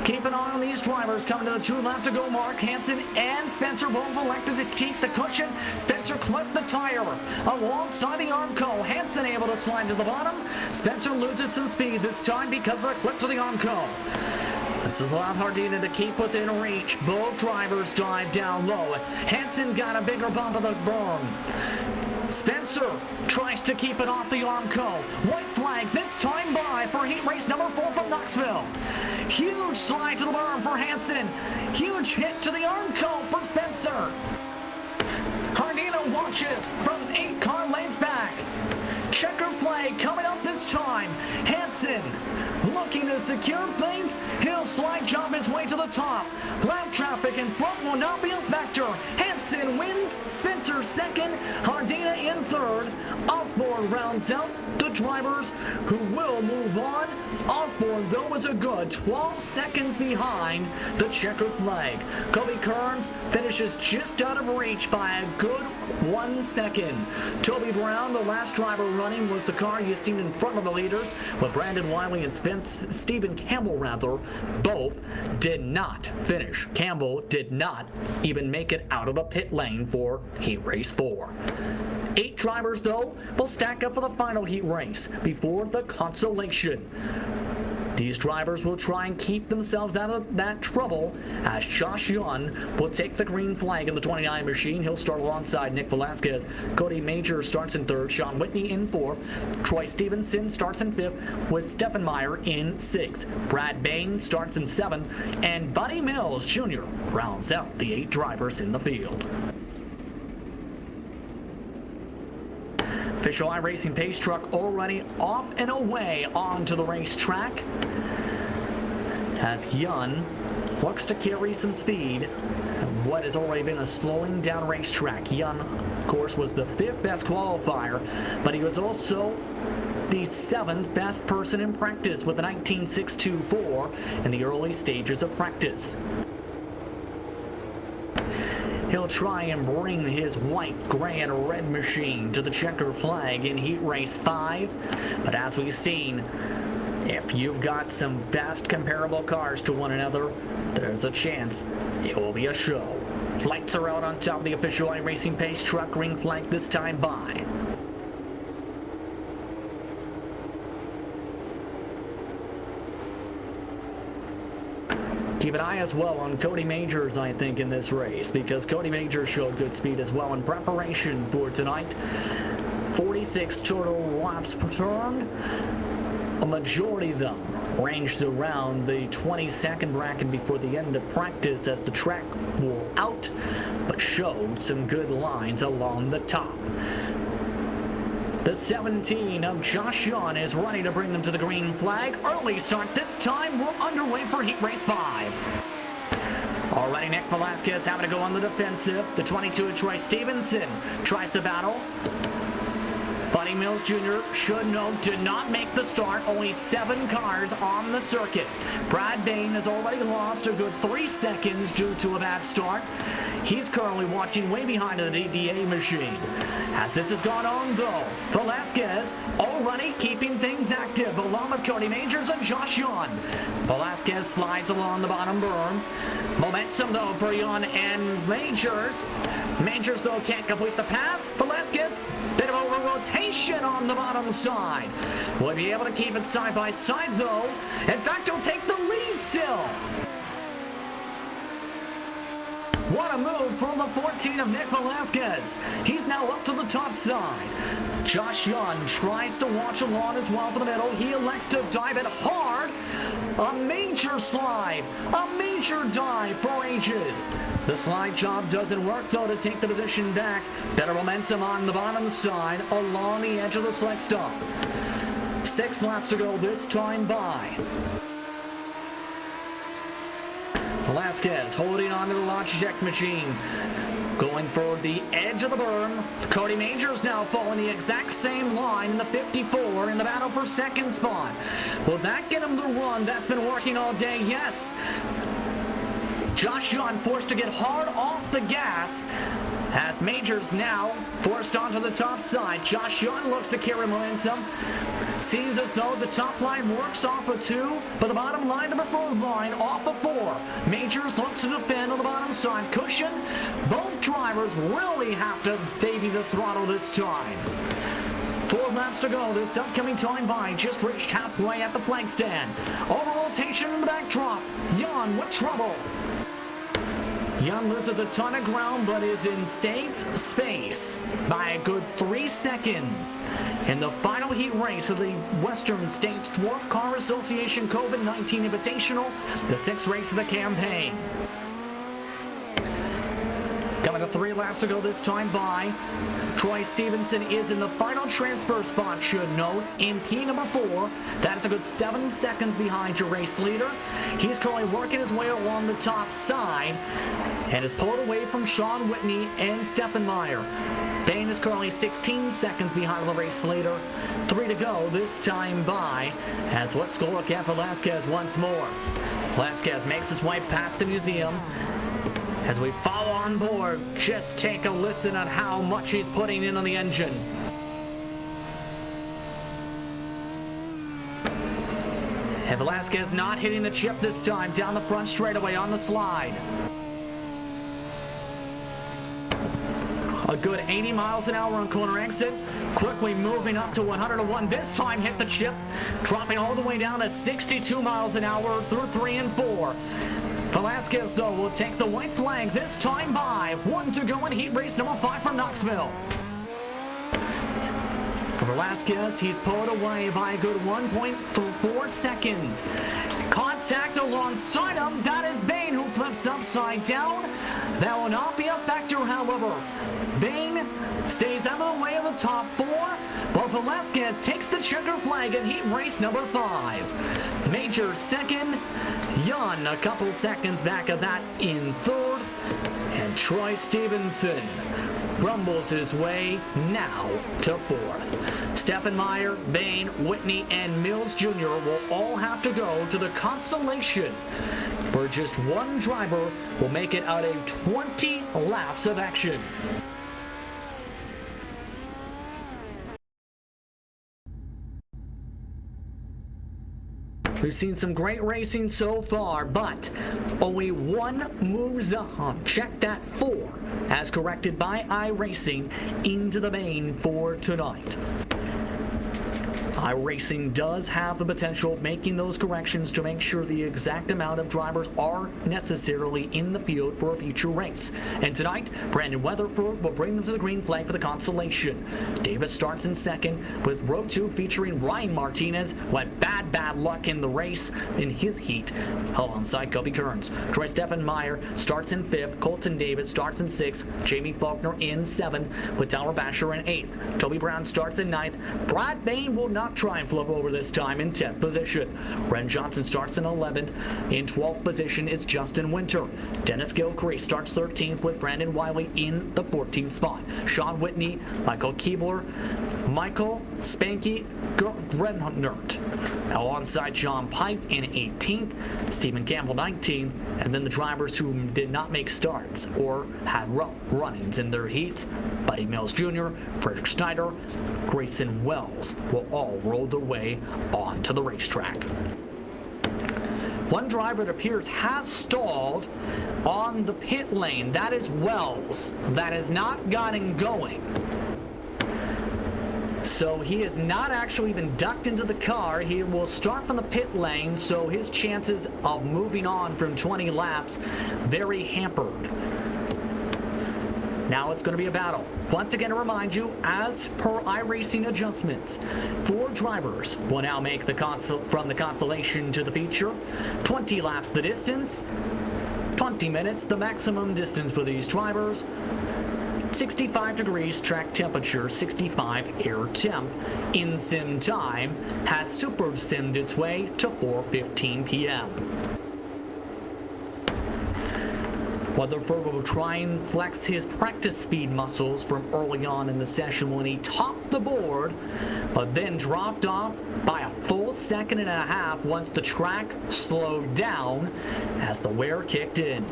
Keep an eye on these drivers coming to the 2 lap to go mark. Hansen and Spencer both elected to keep the cushion. Spencer clipped the tire alongside the Armco. Hansen able to slide to the bottom. Spencer loses some speed this time because of the clip to the Armco. This has allowed Hardina to keep within reach. Both drivers dive down low. Hansen got a bigger bump of the berm. Spencer tries to keep it off the Armco. White flag this time by for heat race number 4 from Knoxville. Huge slide to the berm for Hansen. Huge hit to the Armco for Spencer. Hardina watches from 8 car lanes back. Checker flag coming up this time. Hansen looking to secure things. He'll slide jump his way to the top. Loud traffic in front will not be a factor. Hansen wins. Spencer second. Hardina in third. Osborne rounds out the drivers who will move on. Osborne, though, was a good 12 seconds behind the checker flag. Kobe Kearns finishes just out of reach by a good 1 second. Toby Brown, the last driver running, was the car you seen in front of the leaders, but Brandon Wiley and Stephen Campbell, both did not finish. Campbell did not even make it out of the pit lane for heat race 4. 8 drivers, though, will stack up for the final heat race before the consolation. These drivers will try and keep themselves out of that trouble as Josh Young will take the green flag in the 29 machine. He'll start alongside Nick Velasquez. Cody Major starts in 3rd. Sean Whitney in 4th. Troy Stevenson starts in 5th with Stephen Meyer in 6th. Brad Bain starts in 7th. And Buddy Mills Jr. rounds out the 8 drivers in the field. Official iRacing pace truck already off and away onto the racetrack as Yun looks to carry some speed. What has already been a slowing down racetrack. Yun, of course, was the 5th best qualifier, but he was also the 7th best person in practice with a 19.624 in the early stages of practice. He'll try and bring his white, gray, and red machine to the checker flag in Heat Race 5. But as we've seen, if you've got some fast comparable cars to one another, there's a chance it will be a show. Lights are out on top of the official iRacing pace truck. Green flag this time by. Keep an eye as well on Cody Majors, I think, in this race, because Cody Majors showed good speed as well in preparation for tonight. 46 total laps per turn. A majority of them ranged around the 20-second bracket before the end of practice as the track wore out, but showed some good lines along the top. The 17 of Josh Young is ready to bring them to the green flag. Early start this time. We're underway for Heat Race 5. Already Nick Velasquez having to go on the defensive. The 22 of Troy Stevenson tries to battle. Buddy Mills Jr. should know did not make the start. Only 7 cars on the circuit. Brad Bain has already lost a good 3 seconds due to a bad start. He's currently watching way behind the DDA machine. As this has gone on, though, Velasquez already keeping things active along with Cody Majors and Josh Young. Velasquez slides along the bottom berm. Momentum, though, for Young and Majors. Majors, though, can't complete the pass. Velasquez, bit of over rotation on the bottom side. Will he be able to keep it side by side, though? In fact, he'll take the lead still. What a move from the 14 of Nick Velasquez. He's now up to the top side. Josh Young tries to watch along as well for the middle. He elects to dive it hard. A major slide. A major dive for ages. The slide job doesn't work, though, to take the position back. Better momentum on the bottom side along the edge of the select stop. 6 laps to go this time by. Velasquez holding on to the Logitech machine. Going for the edge of the berm. Cody Majors now following the exact same line in the 54 in the battle for second spot. Will that get him the run that's been working all day? Yes. Josh Young forced to get hard off the gas as Majors now forced onto the top side. Josh Young looks to carry momentum. Seems as though the top line works off of 2, but the bottom line, the preferred line, off of 4. Majors looks to defend on the bottom side. Cushion, both drivers really have to baby the throttle this time. 4 laps to go. This upcoming time by just reached halfway at the flag stand. Over rotation in the backdrop. Young with trouble. Young loses a ton of ground but is in safe space by a good 3 seconds. In the final heat race of the Western States Dwarf Car Association COVID-19 Invitational, the 6th race of the campaign. Coming to 3 laps to go this time by. Troy Stevenson is in the final transfer spot, should note, in P number 4. That is a good 7 seconds behind your race leader. He's currently working his way along the top side and is pulled away from Sean Whitney and Stephen Meyer. Bain is currently 16 seconds behind the race leader. 3 to go this time by, as let's go look at Velasquez once more. Velasquez makes his way past the museum. As we follow on board, just take a listen at how much he's putting in on the engine. And Velasquez not hitting the chip this time, down the front straightaway on the slide. A good 80 miles an hour on corner exit. Quickly moving up to 101. This time hit the chip, dropping all the way down to 62 miles an hour through 3 and 4. Velasquez, though, will take the white flag this time by. 1 to go in heat race number 5 from Knoxville. For Velasquez, he's pulled away by a good 1.4 seconds. Contact alongside him. That is Bain, who flips upside down. That will not be a factor, however. Bain stays out of the way of the top 4, but Velasquez takes the checker flag in heat race number 5. Major second. Young a couple seconds back of that in 3rd. And Troy Stevenson rumbles his way now to 4th. Stephen Meyer, Bain, Whitney, and Mills Jr. will all have to go to the consolation, where just 1 driver will make it out of 20 laps of action. We've seen some great racing so far, but only 1 moves on. Check that 4, as corrected by iRacing, into the main for tonight. iRacing does have the potential of making those corrections to make sure the exact amount of drivers are necessarily in the field for a future race. And tonight, Brandon Weatherford will bring them to the green flag for the consolation. Davis starts in 2nd, with row 2 featuring Ryan Martinez, who had bad luck in the race in his heat, alongside Kobe Kearns. Troy Stephen Meyer starts in 5th, Colton Davis starts in 6th, Jamie Faulkner in 7th, with Tyler Basher in 8th. Toby Brown starts in 9th. Brad Bain will not try and flip over this time in 10th position. Ren Johnson starts in 11th. In 12th position is Justin Winter. Dennis Gilcrease starts 13th, with Brandon Wiley in the 14th spot. Sean Whitney, Michael Keebler, Michael Spanky Grenert, alongside John Pipe in 18th, Stephen Campbell 19th, and then the drivers who did not make starts or had rough run-ins in their heats, Buddy Mills Jr., Frederick Snyder, Grayson Wells, will all roll their way onto the racetrack. One driver, it appears, has stalled on the pit lane. That is Wells. That has not gotten going. So he has not actually been ducked into the car. He will start from the pit lane, so his chances of moving on from 20 laps very hampered. Now it's going to be a battle. Once again, to remind you, as per iRacing adjustments, 4 drivers will now make from the consolation to the feature. 20 laps the distance, 20 minutes the maximum distance for these drivers. 65 degrees track temperature, 65 air temp. In-sim time has super simmed its way to 4:15 p.m. Weatherford will try and flex his practice speed muscles from early on in the session when he topped the board, but then dropped off by a full second and a half once the track slowed down as the wear kicked in.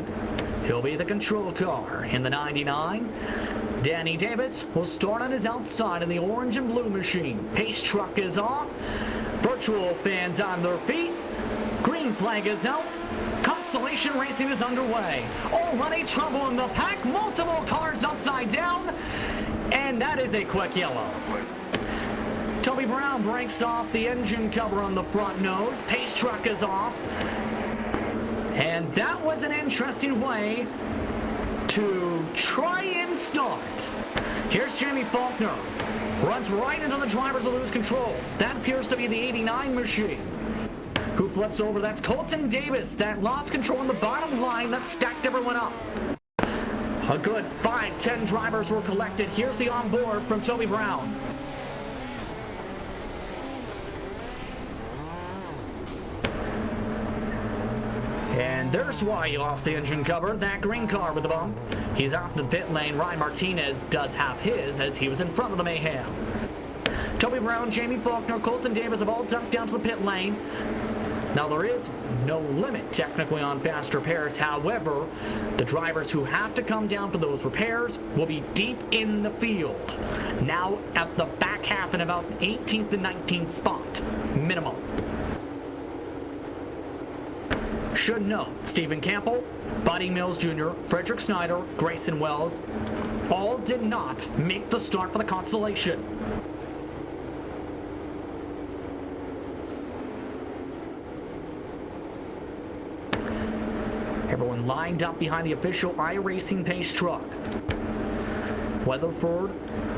He'll be the control car in the 99. Danny Davis will start on his outside in the orange and blue machine. Pace truck is off. Virtual fans on their feet. Green flag is out. Consolation racing is underway. Already trouble in the pack. Multiple cars upside down. And that is a quick yellow. Toby Brown breaks off the engine cover on the front nose. Pace truck is off. And that was an interesting way to try and start. Here's Jamie Faulkner. Runs right into the drivers to lose control. That appears to be the 89 machine. Who flips over? That's Colton Davis that lost control on the bottom line that stacked everyone up. A good 5-10 drivers were collected. Here's the onboard from Toby Brown. And there's why he lost the engine cover. That green car with the bump. He's off the pit lane. Ryan Martinez does have his as he was in front of the mayhem. Toby Brown, Jamie Faulkner, Colton Davis have all ducked down to the pit lane. Now there is no limit technically on fast repairs. However, the drivers who have to come down for those repairs will be deep in the field. Now at the back half in about 18th and 19th spot, minimum. Should note, Stephen Campbell, Buddy Mills Jr., Frederick Snyder, Grayson Wells, all did not make the start for the Constellation. Everyone lined up behind the official iRacing pace truck. Weatherford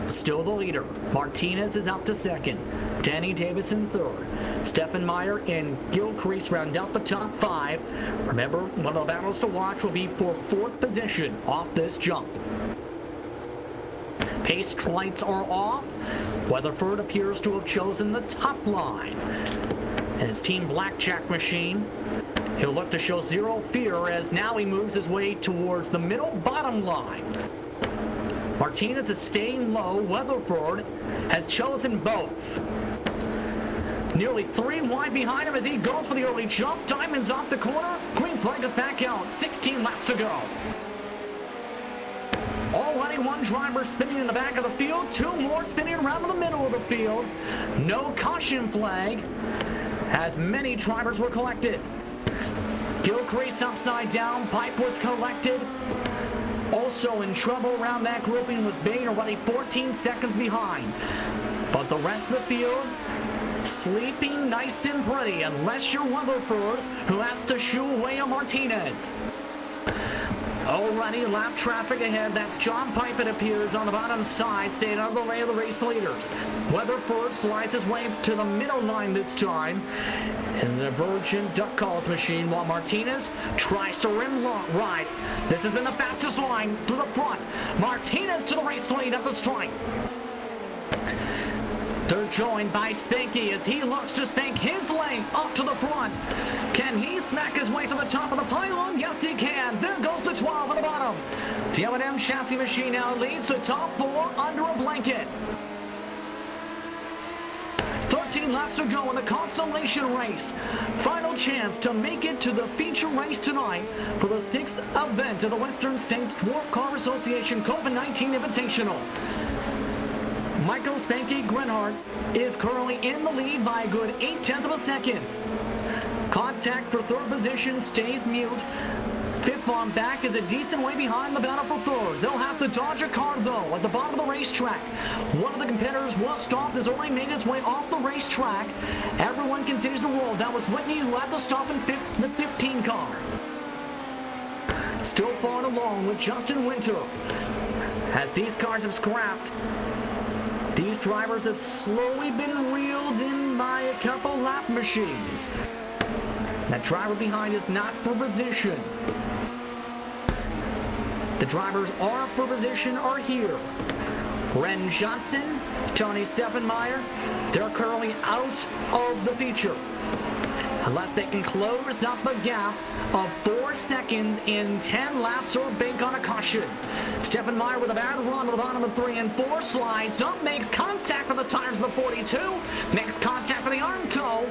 still the leader. Martinez is up to second. Danny Davis in third. Stephen Meyer and Gilcrease round out the top 5. Remember, one of the battles to watch will be for 4th position off this jump. Pace lights are off. Weatherford appears to have chosen the top line. And his team blackjack machine, he'll look to show zero fear as now he moves his way towards the middle bottom line. Martinez is staying low. Weatherford has chosen both. Nearly 3 wide behind him as he goes for the early jump. Diamond's off the corner. Green flag is back out. 16 laps to go. Already 1 driver spinning in the back of the field. 2 more spinning around in the middle of the field. No caution flag as many drivers were collected. Gilcrease upside down. Pipe was collected. Also in trouble around that grouping was Bain, already 14 seconds behind. But the rest of the field sleeping nice and pretty, unless you're Weatherford, who has to shoo away a Martinez. Already lap traffic ahead. That's John Pipe, it appears, on the bottom side, staying out of the way of the race leaders. Weatherford slides his way to the middle line this time in the divergent duck calls machine, while Martinez tries to rim right. This has been the fastest line through the front. Martinez to the race lead at the stripe. They're joined by Spanky as he looks to spank his lane up to the front. Can he smack his way to the top of the pylon? Yes, he can. There goes the 12 on the bottom. The M&M chassis machine now leads the top 4 under a blanket. 13 laps to go in the Constellation race. Final chance to make it to the feature race tonight for the 6th event of the Western States Dwarf Car Association COVID-19 Invitational. Michael Spanky Grenhardt is currently in the lead by a good 0.8 of a second. Contact for 3rd position stays mute. 5th on back is a decent way behind the battle for 3rd. They'll have to dodge a car though at the bottom of the racetrack. One of the competitors was stopped, has already made his way off the racetrack. Everyone continues to roll. That was Whitney who had to stop in the 15 car. Still following along with Justin Winter. As these cars have scrapped, these drivers have slowly been reeled in by a couple lap machines. That driver behind is not for position. The drivers are for position are here. Ren Johnson, Tony Steffenmeyer, they're currently out of the feature. unless they can close up a gap of 4 seconds in 10 laps or bank on a caution. Stefan Meyer with a bad run to the bottom of 3 and 4, slides up, makes contact with the tires of the 42, makes contact with the Armco,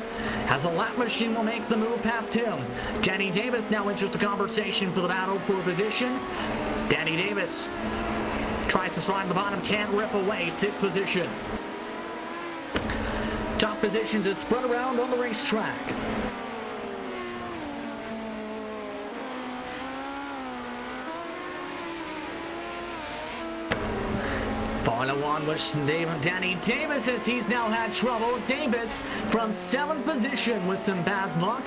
as the lap machine will make the move past him. Danny Davis now enters the conversation for the battle for position. Danny Davis tries to slide the bottom, can't rip away, 6th position. Top positions is spread around on the racetrack. Final one was Danny Davis, as he's now had trouble. Davis from 7th position with some bad luck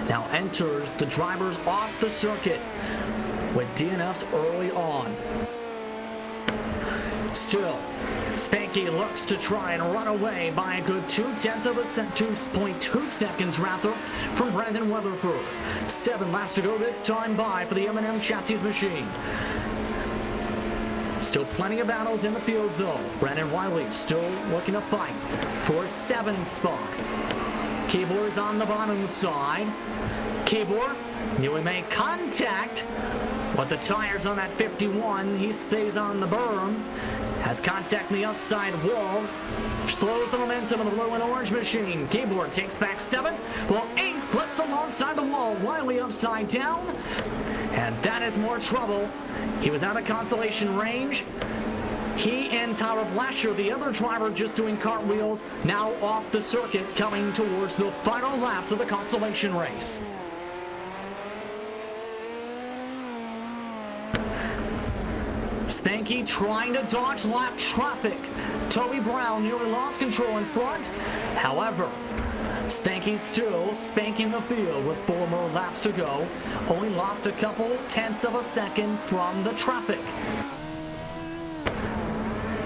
now enters the drivers off the circuit with DNFs early on. Still, Spanky looks to try and run away by a good 2.2 seconds rather from Brandon Weatherford. 7 laps to go this time by for the M&M chassis machine. Still plenty of battles in the field though. Brandon Wiley still looking to fight for a 7th spot. Keebor's on the bottom side. Keebor nearly made contact with the tires on that 51. He stays on the berm. Has contact in the outside wall. Slows the momentum of the blue and orange machine. Keebor takes back 7th, while 8th flips alongside the wall. Wiley upside down. And that is more trouble. He was out of consolation range. He and Tyler Blasher, the other driver, just doing cartwheels, now off the circuit, coming towards the final laps of the consolation race. Spanky trying to dodge lap traffic. Toby Brown nearly lost control in front. However, Spanky still spanking the field with 4 more laps to go. Only lost a couple tenths of a second from the traffic.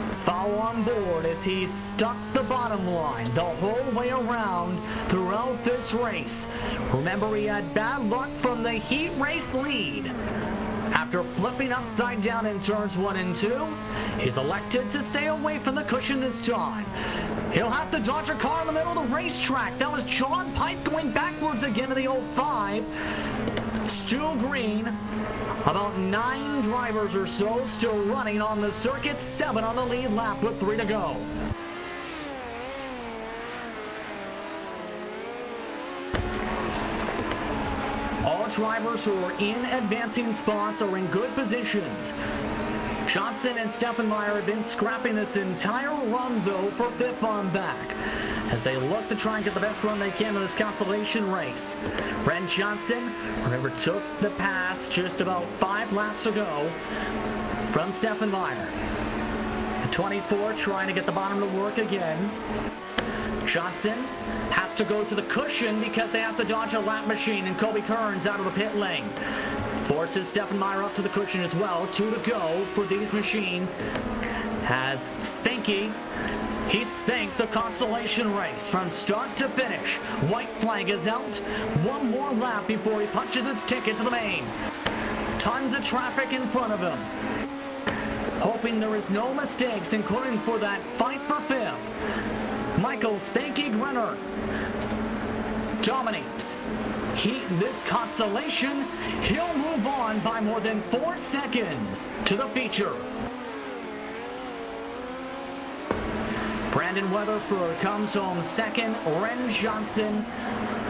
His foul on board as he stuck the bottom line the whole way around throughout this race. Remember, he had bad luck from the heat race lead. After flipping upside down in turns 1 and 2, he's elected to stay away from the cushion this time. He'll have to dodge a car in the middle of the racetrack. That was John Pike going backwards again to the 05. Stu Green, about 9 drivers or so still running on the circuit, 7 on the lead lap with 3 to go. All drivers who are in advancing spots are in good positions. Johnson and Stefan Meyer have been scrapping this entire run, though, for 5th on back, as they look to try and get the best run they can in this consolation race. Ren Johnson, remember, took the pass just about 5 laps ago from Stefan Meyer. The 24 trying to get the bottom to work again. Johnson has to go to the cushion because they have to dodge a lap machine, and Colby Kearns out of the pit lane. Forces Stefan Meyer up to the cushion as well. 2 to go for these machines. Has Spanky, he spanked the consolation race from start to finish. White flag is out. 1 more lap before he punches its ticket to the main. Tons of traffic in front of him. Hoping there is no mistakes, including for that fight for 5th. Michael Spanky Grenner dominates this consolation. He'll move on by more than 4 seconds to the feature. Brandon Weatherford comes home 2nd. Ren Johnson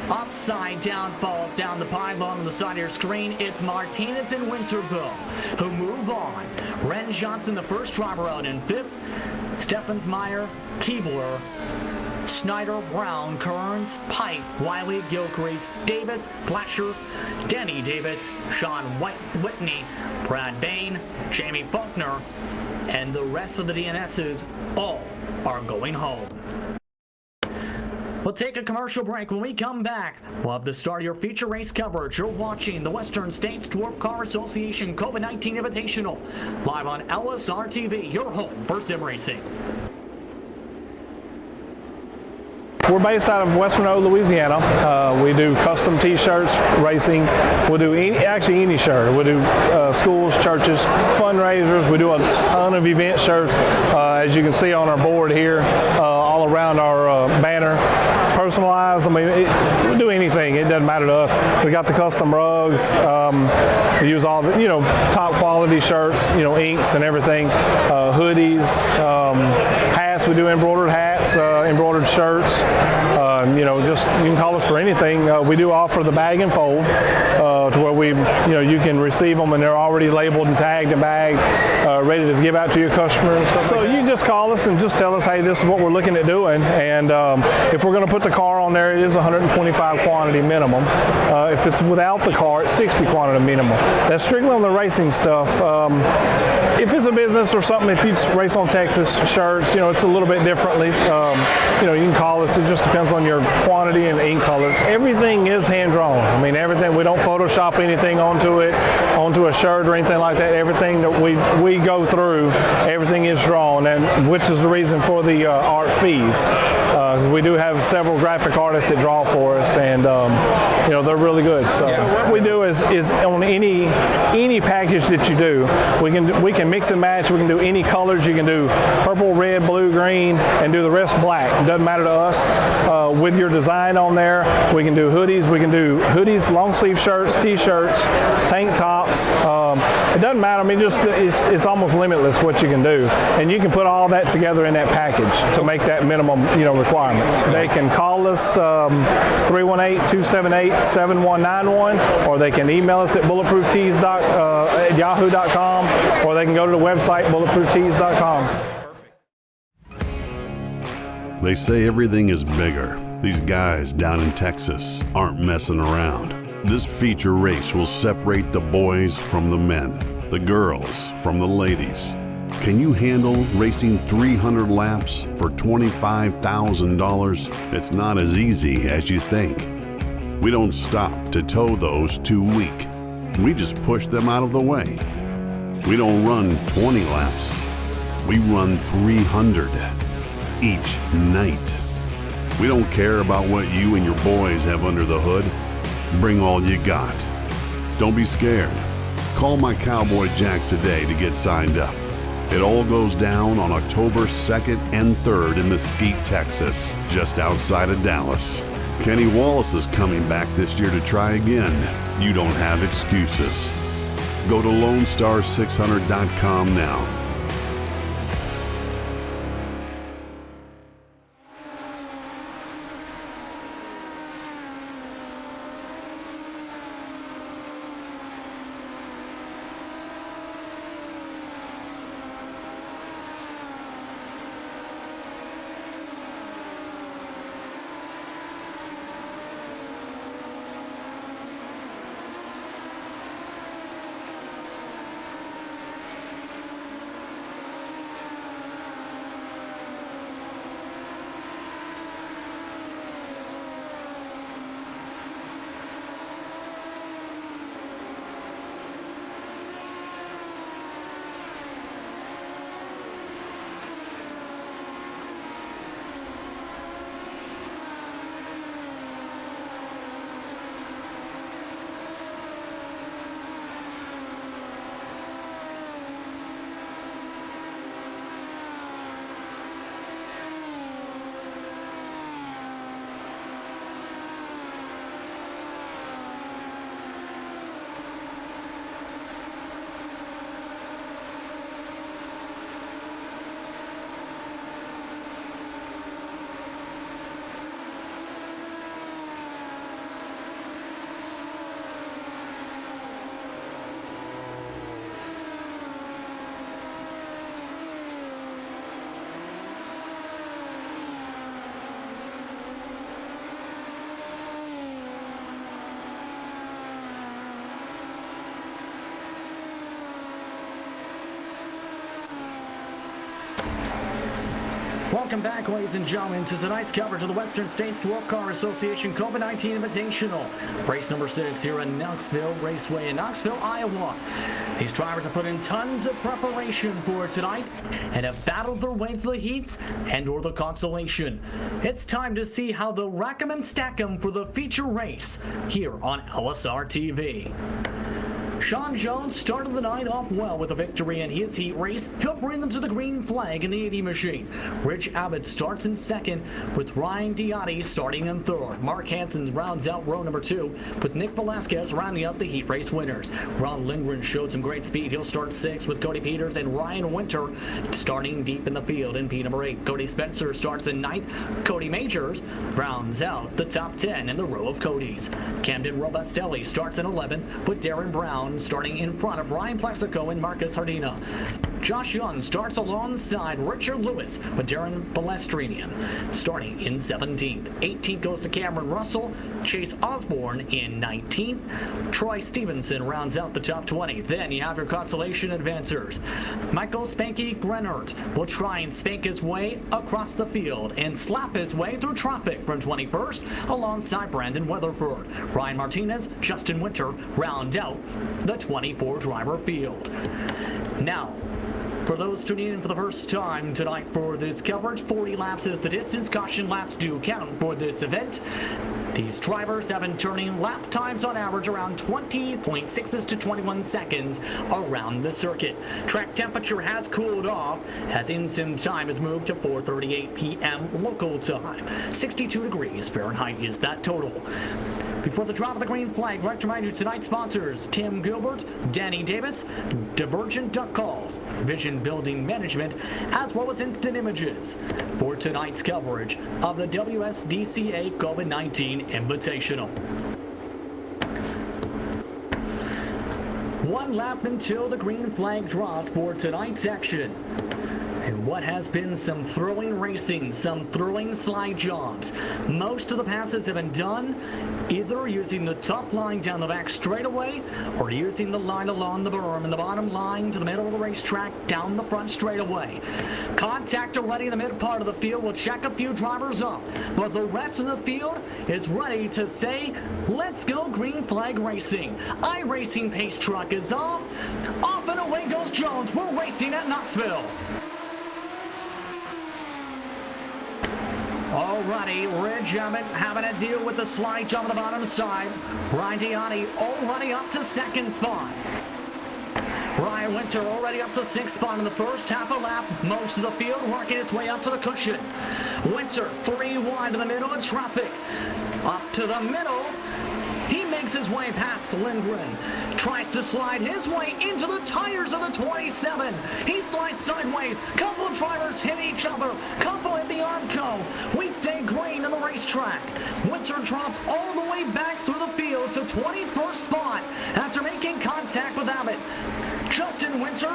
upside down falls down the pylon on the side of your screen. It's Martinez and Winterville who move on. Ren Johnson, the first driver, out in 5th. Stefan Meyer, Keebler, Snyder, Brown, Kearns, Pike, Wiley, Gilcrease, Davis, Glasher, Denny Davis, Sean Whitney, Brad Bain, Jamie Faulkner, and the rest of the DNSs all are going home. We'll take a commercial break. When we come back, we'll have the start of your feature race coverage. You're watching the Western States Dwarf Car Association COVID-19 Invitational, live on LSRTV, your home for sim racing. We're based out of West Monroe, Louisiana. We do custom t-shirts, racing. We'll do actually any shirt. We'll do schools, churches, fundraisers. We do a ton of event shirts, as you can see on our board here, all around our banner. Personalized, I mean, we do anything. It doesn't matter to us. We got the custom rugs. We use all the, top quality shirts, inks and everything, hoodies, hats. We do embroidered hats, embroidered shirts. Just you can call us for anything. We do offer the bag and fold to where you can receive them and they're already labeled and tagged and bagged, ready to give out to your customers and stuff. So you just call us and just tell us, hey, this is what we're looking at doing, and if we're going to put the car on there, it is 125 quantity minimum. If it's without the car, it's 60 quantity minimum. That's strictly on the racing stuff. If it's a business or something, if you race on Texas shirts, it's a little bit differently. You can call us. It just depends on your quantity and ink colors. Everything is hand drawn. I mean, everything. We don't Photoshop anything onto a shirt or anything like that. Everything that we go through, everything is drawn, and which is the reason for the art fees. We do have several graphic artists that draw for us, and they're really good. So what we do is on any package that you do, we can mix and match. We can do any colors. You can do purple, red, blue, green, and do the rest black. It doesn't matter to us. With your design on there, we can do hoodies. We can do hoodies, long sleeve shirts, t-shirts, tank tops. It doesn't matter. I mean, it's almost limitless what you can do, and you can put all that together in that package to make that minimum requirements. They can call us 318-278-7191, or they can email us at bulletprooftees at yahoo.com, or they can go to the website bulletprooftees.com. They say everything is bigger. These guys down in Texas aren't messing around. This feature race will separate the boys from the men, the girls from the ladies. Can you handle racing 300 laps for $25,000? It's not as easy as you think. We don't stop to tow those too weak. We just push them out of the way. We don't run 20 laps. We run 300 each night. We don't care about what you and your boys have under the hood. Bring all you got. Don't be scared. Call my Cowboy Jack today to get signed up. It all goes down on October 2nd and 3rd in Mesquite, Texas, just outside of Dallas. Kenny Wallace is coming back this year to try again. You don't have excuses. Go to LoneStar600.com now. Welcome back, ladies and gentlemen, to tonight's coverage of the Western States Dwarf Car Association COVID-19 Invitational. Race number 6 here at Knoxville Raceway in Knoxville, Iowa. These drivers have put in tons of preparation for tonight and have battled their way to the heats and or the consolation. It's time to see how they'll rack 'em and stack 'em for the feature race here on LSRTV. Sean Jones started the night off well with a victory in his heat race. He'll bring them to the green flag in the 80 machine. Rich Abbott starts in second with Ryan Diotti starting in third. Mark Hansen rounds out row number 2 with Nick Velasquez rounding out the heat race winners. Ron Lindgren showed some great speed. He'll start 6th with Cody Peters and Ryan Winter starting deep in the field in P number 8. Cody Spencer starts in 9th. Cody Majors rounds out the top 10 in the row of Codys. Camden Robustelli starts in 11th with Darren Brown starting in front of Ryan Plaxico and Marcus Hardina. Josh Young starts alongside Richard Lewis with Darren Balestrinian starting in 17th. 18th goes to Cameron Russell, Chase Osborne in 19th. Troy Stevenson rounds out the top 20. Then you have your consolation advancers. Michael Spanky Grenert will try and spank his way across the field and slap his way through traffic from 21st alongside Brandon Weatherford. Ryan Martinez, Justin Winter round out the 24 driver field. Now, for those tuning in for the first time tonight for this coverage, 40 laps is the distance. Caution laps do count for this event. These drivers have been turning lap times on average around 20.6 to 21 seconds around the circuit. Track temperature has cooled off as in-sim time has moved to 4:38 p.m. local time. 62 degrees Fahrenheit is that total. Before the drop of the green flag, I'd like to remind you tonight's sponsors: Tim Gilbert, Danny Davis, Divergent Duck Calls, Vision Building Management, as well as Instant Images for tonight's coverage of the WSDCA COVID-19 Invitational. One lap until the green flag drops for tonight's action. And what has been some thrilling racing, some thrilling slide jobs. Most of the passes have been done either using the top line down the back straightaway or using the line along the berm and the bottom line to the middle of the racetrack down the front straightaway. Contact already in the mid part of the field will check a few drivers up, but the rest of the field is ready to say, let's go green flag racing. iRacing pace truck is off. Off and away goes Jones. We're racing at Knoxville. Alrighty, Ridge Abbott having to deal with the slide jump on the bottom side. Ryan Diotti already up to second spot. Ryan Winter already up to 6th spot in the first half a lap. Most of the field working its way up to the cushion. Winter 3 wide to the middle of traffic. Up to the middle. He makes his way past Lindgren. Tries to slide his way into the tires of the 27. He slides sideways. Couple of drivers hit each other. Couple hit the Armco. We stay green in the racetrack. Winter drops all the way back through the field to 21st spot after making contact with Abbott. Justin Winter,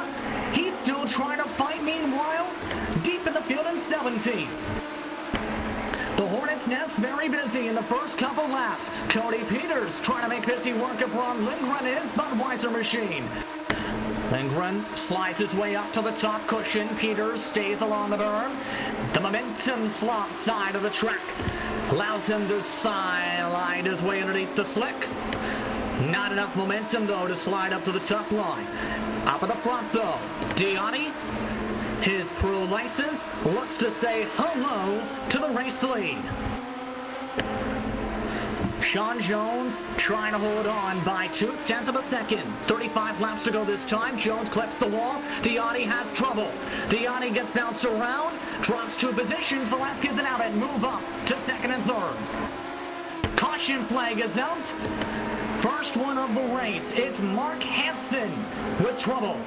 he's still trying to fight meanwhile. Deep in the field in 17. The Hornets' Nest very busy in the first couple laps. Cody Peters trying to make busy work of Ron Lindgren in his Budweiser machine. Lindgren slides his way up to the top cushion. Peters stays along the berm. The momentum slot side of the track allows him to slide his way underneath the slick. Not enough momentum, though, to slide up to the top line. Up at the front, though, Diotti, his pro license, looks to say hello to the race lead. Sean Jones trying to hold on by 0.2 of a second. 35 laps to go this time. Jones clips the wall. Diotti has trouble. Diotti gets bounced around, drops 2 positions. Velasquez and Abbott move up to 2nd and 3rd. Caution flag is out. First one of the race. It's Mark Hansen with trouble.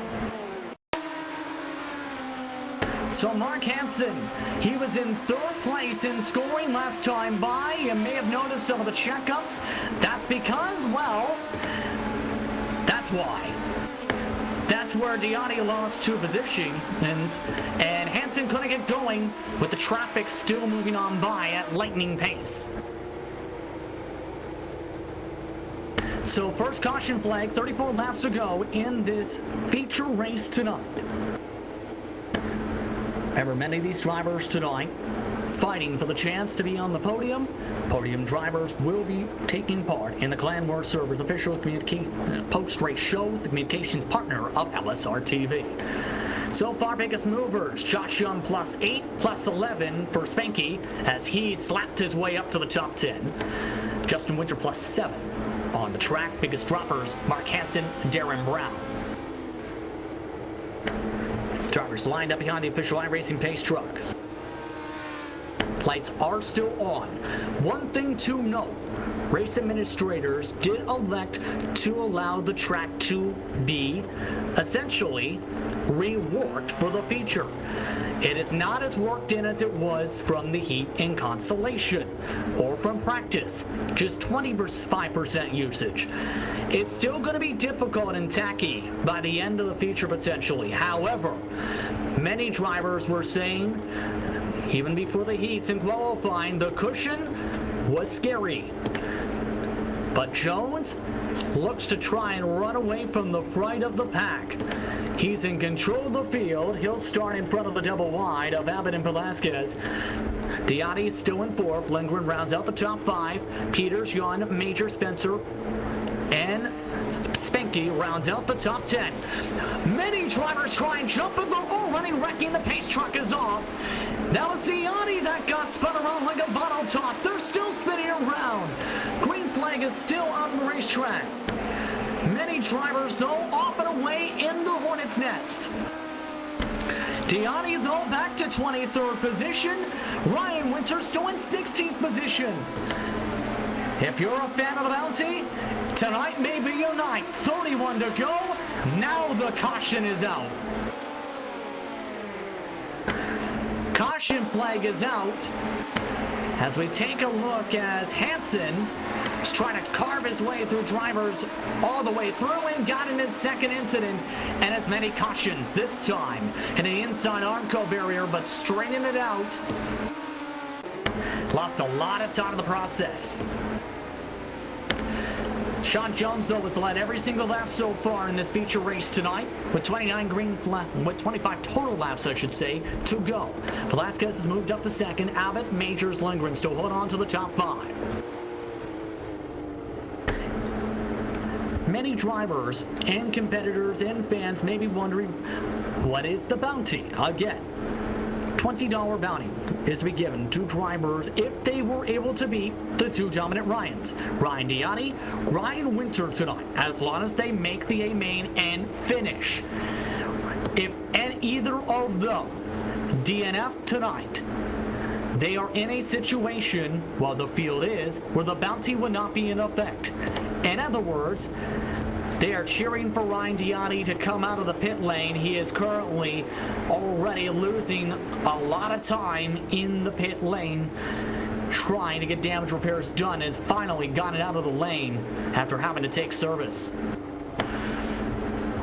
So Mark Hansen, he was in 3rd place in scoring last time by. You may have noticed some of the checkups. That's because, well, that's why. That's where Diotti lost 2 positions, and Hansen couldn't get going with the traffic still moving on by at lightning pace. So first caution flag, 34 laps to go in this feature race tonight. Remember, many of these drivers tonight fighting for the chance to be on the podium. Podium drivers will be taking part in the Clanworth Servers official post-race show, the communications partner of LSRTV. So far, biggest movers: Josh Young +8, +11 for Spanky as he slapped his way up to the top 10. Justin Winter +7. On the track, biggest droppers, Mark Hansen, Darren Brown. Drivers lined up behind the official iRacing pace truck. Lights are still on. One thing to note, race administrators did elect to allow the track to be essentially reworked for the feature. It is not as worked in as it was from the heat in Consolation or from practice, just 25% usage. It's still going to be difficult and tacky by the end of the feature potentially. However, many drivers were saying, even before the heats in qualifying, the cushion was scary. But Jones looks to try and run away from the fright of the pack. He's in control of the field. He'll start in front of the double wide of Abbott and Velasquez. Diani still in fourth. Lindgren rounds out the top five. Peters, Young, Major, Spencer, and Spanky rounds out the top 10. Many drivers try and jump, but they're already wrecking. The pace truck is off. That was Diani that got spun around like a bottle top. They're still spinning around. Green flag is still on the racetrack. Many drivers, though, off and away in the Hornet's Nest. Diani, though, back to 23rd position. Ryan Winter still in 16th position. If you're a fan of the bounty, tonight may be your night. 31 to go. Now the caution is out. Caution flag is out as we take a look as Hansen is trying to carve his way through drivers all the way through and got in his second incident and as many cautions this time. And an inside Armco barrier, but straightening it out. Lost a lot of time in the process. Sean Jones, though, has led every single lap so far in this feature race tonight, with 25 total laps, I should say, to go. Velasquez has moved up to second. Abbott, Majors, Lindgren still hold on to the top five. Many drivers and competitors and fans may be wondering, what is the bounty? Again, $20 bounty is to be given to drivers if they were able to beat the two dominant Ryans, Ryan Diani, Ryan Winter tonight, as long as they make the A main and finish. If either of them DNF tonight, they are in a situation, while the field is, where the bounty would not be in effect. In other words, they are cheering for Ryan Diani to come out of the pit lane. He is currently already losing a lot of time in the pit lane trying to get damage repairs done. Has finally gotten out of the lane after having to take service.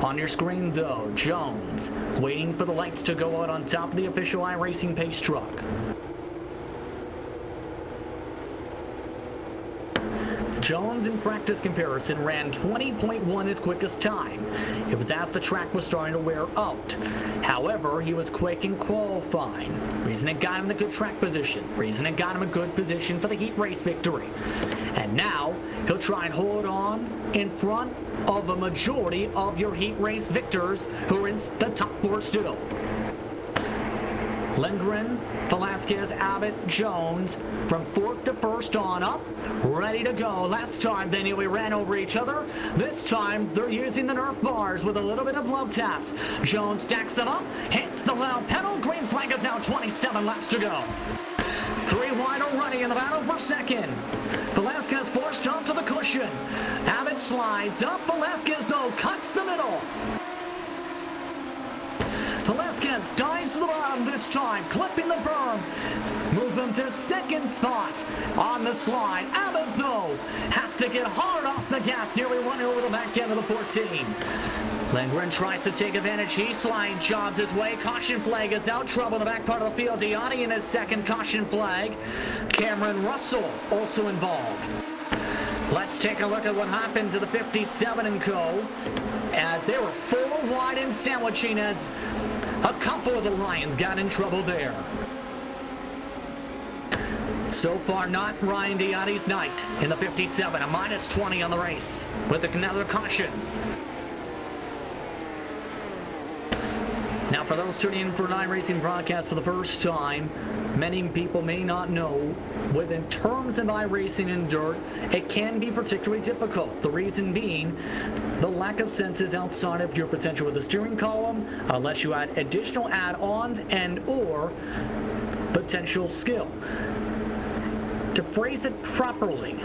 On your screen, though, Jones waiting for the lights to go out on top of the official iRacing pace truck. Jones in practice comparison ran 20.1 his quickest time. It was as the track was starting to wear out. However, he was quick in qualifying. Reason it got him the good track position. Reason it got him a good position for the heat race victory. And now, he'll try and hold on in front of a majority of your heat race victors who are in the top four still. Lindgren, Velasquez, Abbott, Jones, from fourth to first on up, ready to go. Last time they nearly ran over each other. This time they're using the Nerf bars with a little bit of low taps. Jones stacks them up, hits the loud pedal. Green flag is out, 27 laps to go. Three wide already in the battle for second. Velasquez forced onto the cushion. Abbott slides up. Velasquez, though, cuts the middle. Velasquez dives to the bottom this time, clipping the berm. Move him to second spot on the slide. Abbott, though, has to get hard off the gas, nearly running over the back end of the 14. Lindgren tries to take advantage. He slide jobs his way. Caution flag is out. Trouble in the back part of the field. Diani in his second caution flag. Cameron Russell also involved. Let's take a look at what happened to the 57 and co. as they were full wide and sandwiching as a couple of the Ryans got in trouble there. So far, not Ryan Diani's night in the 57, a minus 20 on the race with another caution. Now, for those tuning in for an iRacing broadcast for the first time, many people may not know, within terms of iRacing and dirt, it can be particularly difficult. The reason being the lack of senses outside of your potential with the steering column, unless you add additional add-ons and or potential skill. To phrase it properly,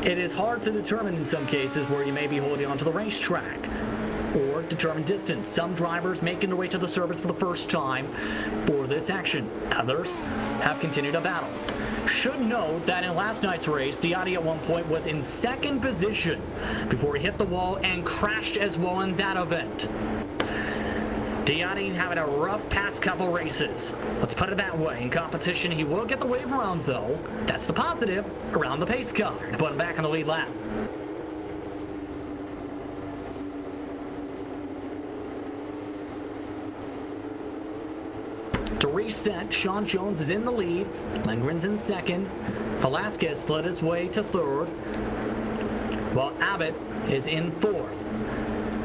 it is hard to determine in some cases where you may be holding onto the racetrack or determine distance. Some drivers making their way to the service for the first time for this action. Others have continued a battle. Should note that in last night's race, Diotti at one point was in second position before he hit the wall and crashed as well in that event. Diotti having a rough past couple races. Let's put it that way. In competition, he will get the wave around, though. That's the positive around the pace car to put him back on the lead lap. To reset, Sean Jones is in the lead. Lindgren's in second. Velasquez slid his way to third, while Abbott is in fourth.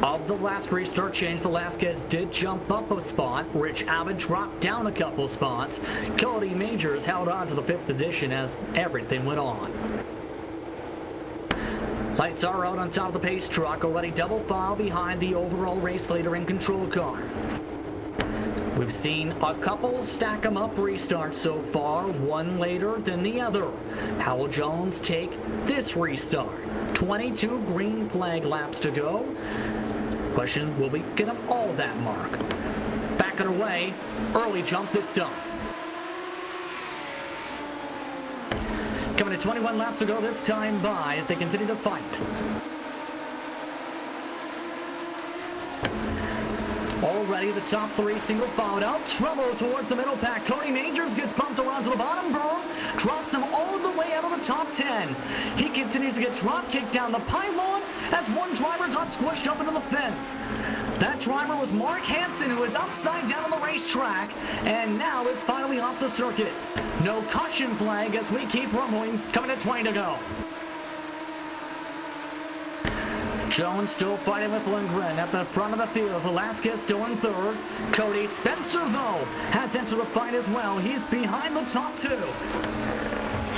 Of the last restart change, Velasquez did jump up a spot. Rich Abbott dropped down a couple spots. Cody Majors held on to the fifth position as everything went on. Lights are out on top of the pace truck, already double file behind the overall race leader and control car. We've seen a couple stack 'em up restarts so far, one later than the other. How will Jones take this restart? 22 green flag laps to go. Question, will we get them all that mark? Back it away, early jump this time. Coming to 21 laps to go this time by as they continue to fight. Already the top three single filed out. Trouble towards the middle pack. Cody Majors gets bumped around to the bottom berm. Drops him all the way out of the top 10. He continues to get drop kicked down the pylon as one driver got squished up into the fence. That driver was Mark Hansen, who is upside down on the racetrack and now is finally off the circuit. No caution flag as we keep rumbling. Coming to 20 to go. Jones still fighting with Lindgren at the front of the field. Velasquez still in third. Cody Spencer, though, has entered the fight as well. He's behind the top two.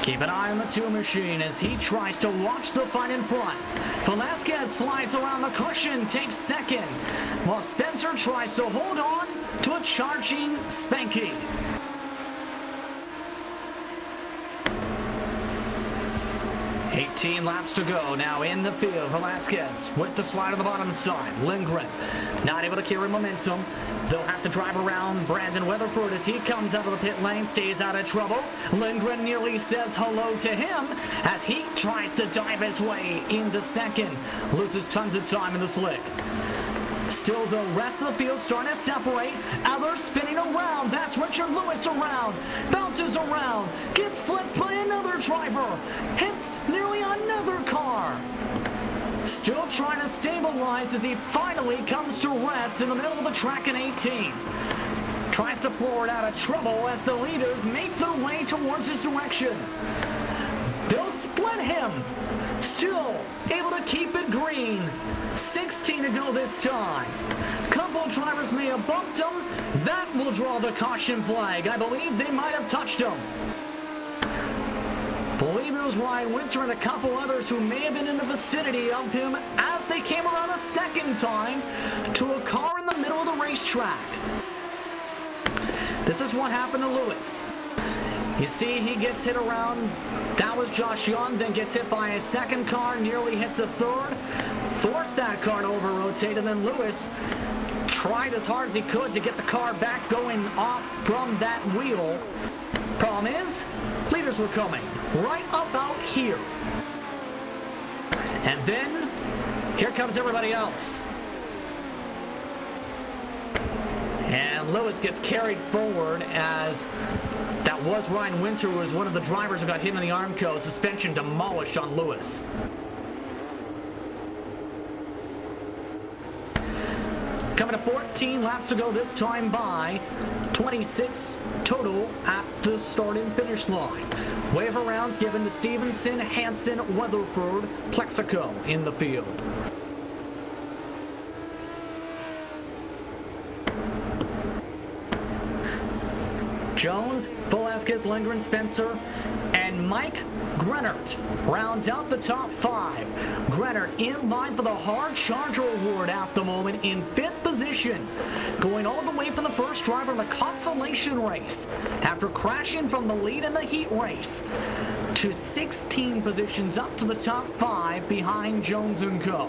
Keep an eye on the two machine as he tries to watch the fight in front. Velasquez slides around the cushion, takes second, while Spencer tries to hold on to a charging Spanky. $18 laps to go now in the field. Velasquez with the slide on the bottom side. Lindgren not able to carry momentum. They'll have to drive around Brandon Weatherford as he comes out of the pit lane, stays out of trouble. Lindgren nearly says hello to him as he tries to dive his way into second. Loses tons of time in the slick. Still, the rest of the field starting to separate. Others spinning around. That's Richard Lewis around. Bounces around. Gets flipped by another driver. Hits nearly another car. Still trying to stabilize as he finally comes to rest in the middle of the track in 18th. Tries to floor it out of trouble as the leaders make their way towards his direction. They'll split him. Still able to keep it green. 16 to go this time. Couple drivers may have bumped him. That will draw the caution flag. I believe they might have touched him. Believe it was Ryan Winter and a couple others who may have been in the vicinity of him as they came around a second time to a car in the middle of the racetrack. This is what happened to Lewis. You see, he gets hit around. That was Josh Young, then gets hit by a second car, nearly hits a third. Forced that car to over-rotate, and then Lewis tried as hard as he could to get the car back going off from that wheel. Problem is, leaders were coming right about here. And then, here comes everybody else. And Lewis gets carried forward as that was Ryan Winter, who was one of the drivers who got hit in the Armco. Suspension demolished on Lewis. Coming to 14 laps to go this time by. 26 total at the start and finish line. Wave rounds given to Stevenson, Hansen, Weatherford, Plexico in the field. Jones, Velasquez, Lindgren, Spencer, and Mike Grennert rounds out the top 5. Grennert in line for the Hard Charger Award at the moment in 5th position, going all the way from the first driver in the consolation race after crashing from the lead in the heat race to 16 positions up to the top 5 behind Jones and Co.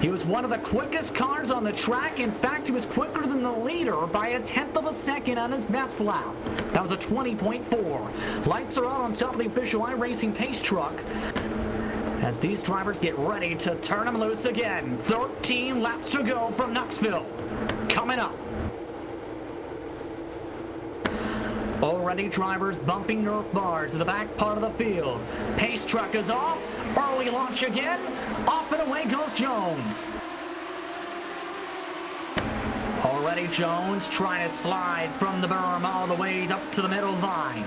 He was one of the quickest cars on the track. In fact, he was quicker than the leader by a 1/10 of a second on his best lap. That was a 20.4. Lights are out on top of the official iRacing pace truck as these drivers get ready to turn them loose again. 13 laps to go from Knoxville. Coming up. Already drivers bumping Nerf bars to the back part of the field. Pace truck is off. Early launch again. Off and away goes Jones. Already Jones trying to slide from the berm all the way up to the middle line.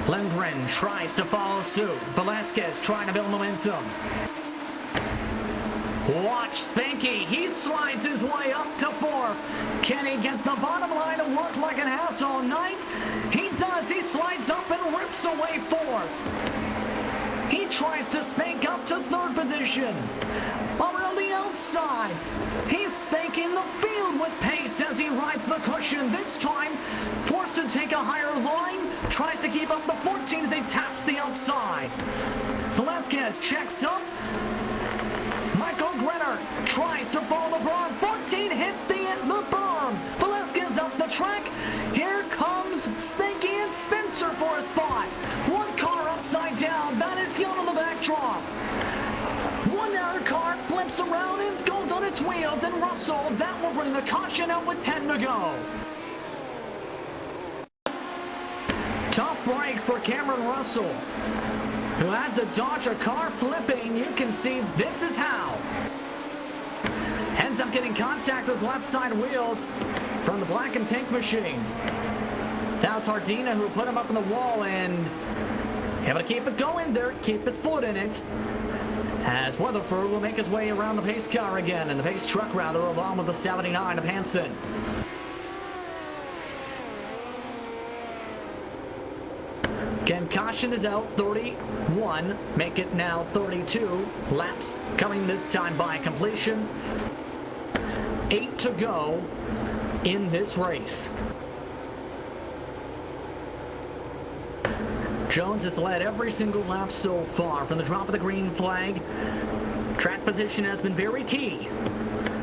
Lindgren tries to follow suit. Velasquez trying to build momentum. Watch Spanky. He slides his way up to 4th. Can he get the bottom line to work like it has all night? He does. He slides up and rips away 4th. He tries to spank up to 3rd position. Around the outside, he's spanking the field with pace as he rides the cushion. This time, forced to take a higher line, tries to keep up the 14 as he taps the outside. Velasquez checks up. Michael Grennert tries to follow the berm. 14 hits the berm. Velasquez up the track. Here comes Spanky and Spencer for a spot. One car upside down. That is Young on the backdrop. One other car flips around and goes on its wheels, and Russell, that will bring the caution out with 10 to go. Tough break for Cameron Russell, who had to dodge a car flipping. You can see this is how. Ends up getting contact with left side wheels from the black and pink machine. That was Hardina who put him up on the wall and able to keep it going there, keep his foot in it. As Weatherford will make his way around the pace car again, and the pace truck rather, along with the 79 of Hansen. Again, caution is out, 31, make it now 32 laps, coming this time by completion. 8 to go in this race. Jones has led every single lap so far from the drop of the green flag. Track position has been very key.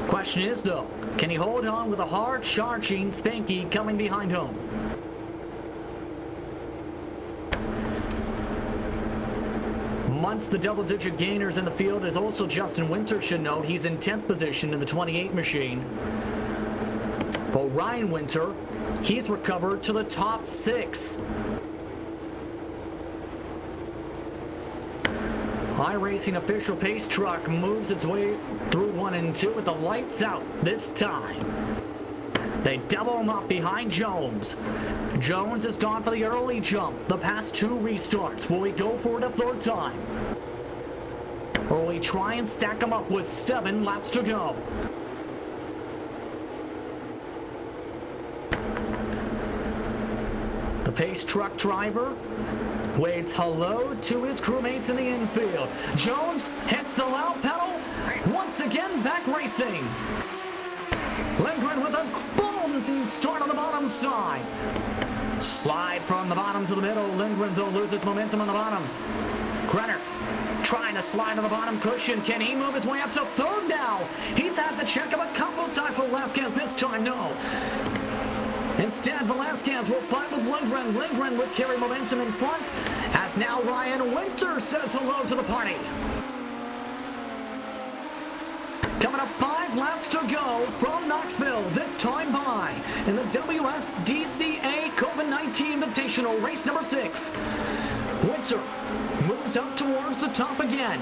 Question is, though, can he hold on with a hard charging Spanky coming behind him? Amongst the double-digit gainers in the field is also Justin Winter, should note. He's in 10th position in the 28 machine. But Ryan Winter, he's recovered to the top 6. iRacing official pace truck moves its way through 1 and 2 with the lights out this time. They double him up behind Jones. Jones has gone for the early jump the past 2 restarts. Will he go for it a 3rd time? Or will he try and stack him up with 7 laps to go? The pace truck driver waves hello to his crewmates in the infield. Jones hits the loud pedal. Once again, back racing. Lindgren with a boom start on the bottom side. Slide from the bottom to the middle. Lindgren, though, loses momentum on the bottom. Grennert trying to slide on the bottom cushion. Can he move his way up to 3rd now? He's had to check him a couple times for Velasquez. This time, no. Instead, Velasquez will fight with Lindgren. Lindgren would carry momentum in front, as now Ryan Winter says hello to the party. Coming up 5 laps to go from Knoxville, this time by in the WSDCA COVID-19 Invitational, race number 6. Winter moves up towards the top again.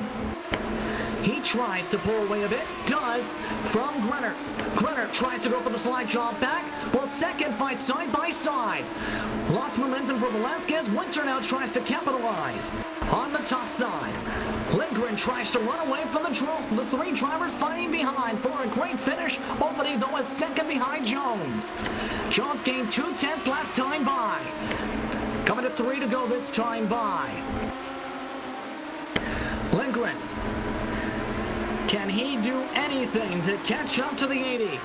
He tries to pull away a bit, does, from Grenner. Grenner tries to go for the slide job back, while second fights side by side. Lost momentum for Velasquez. Winter now tries to capitalize. On the top side, Lindgren tries to run away from the three drivers fighting behind for a great finish, opening though a second behind Jones. Jones gained 2/10 last time by. Coming to 3 to go this time by. Lindgren. Can he do anything to catch up to the 80?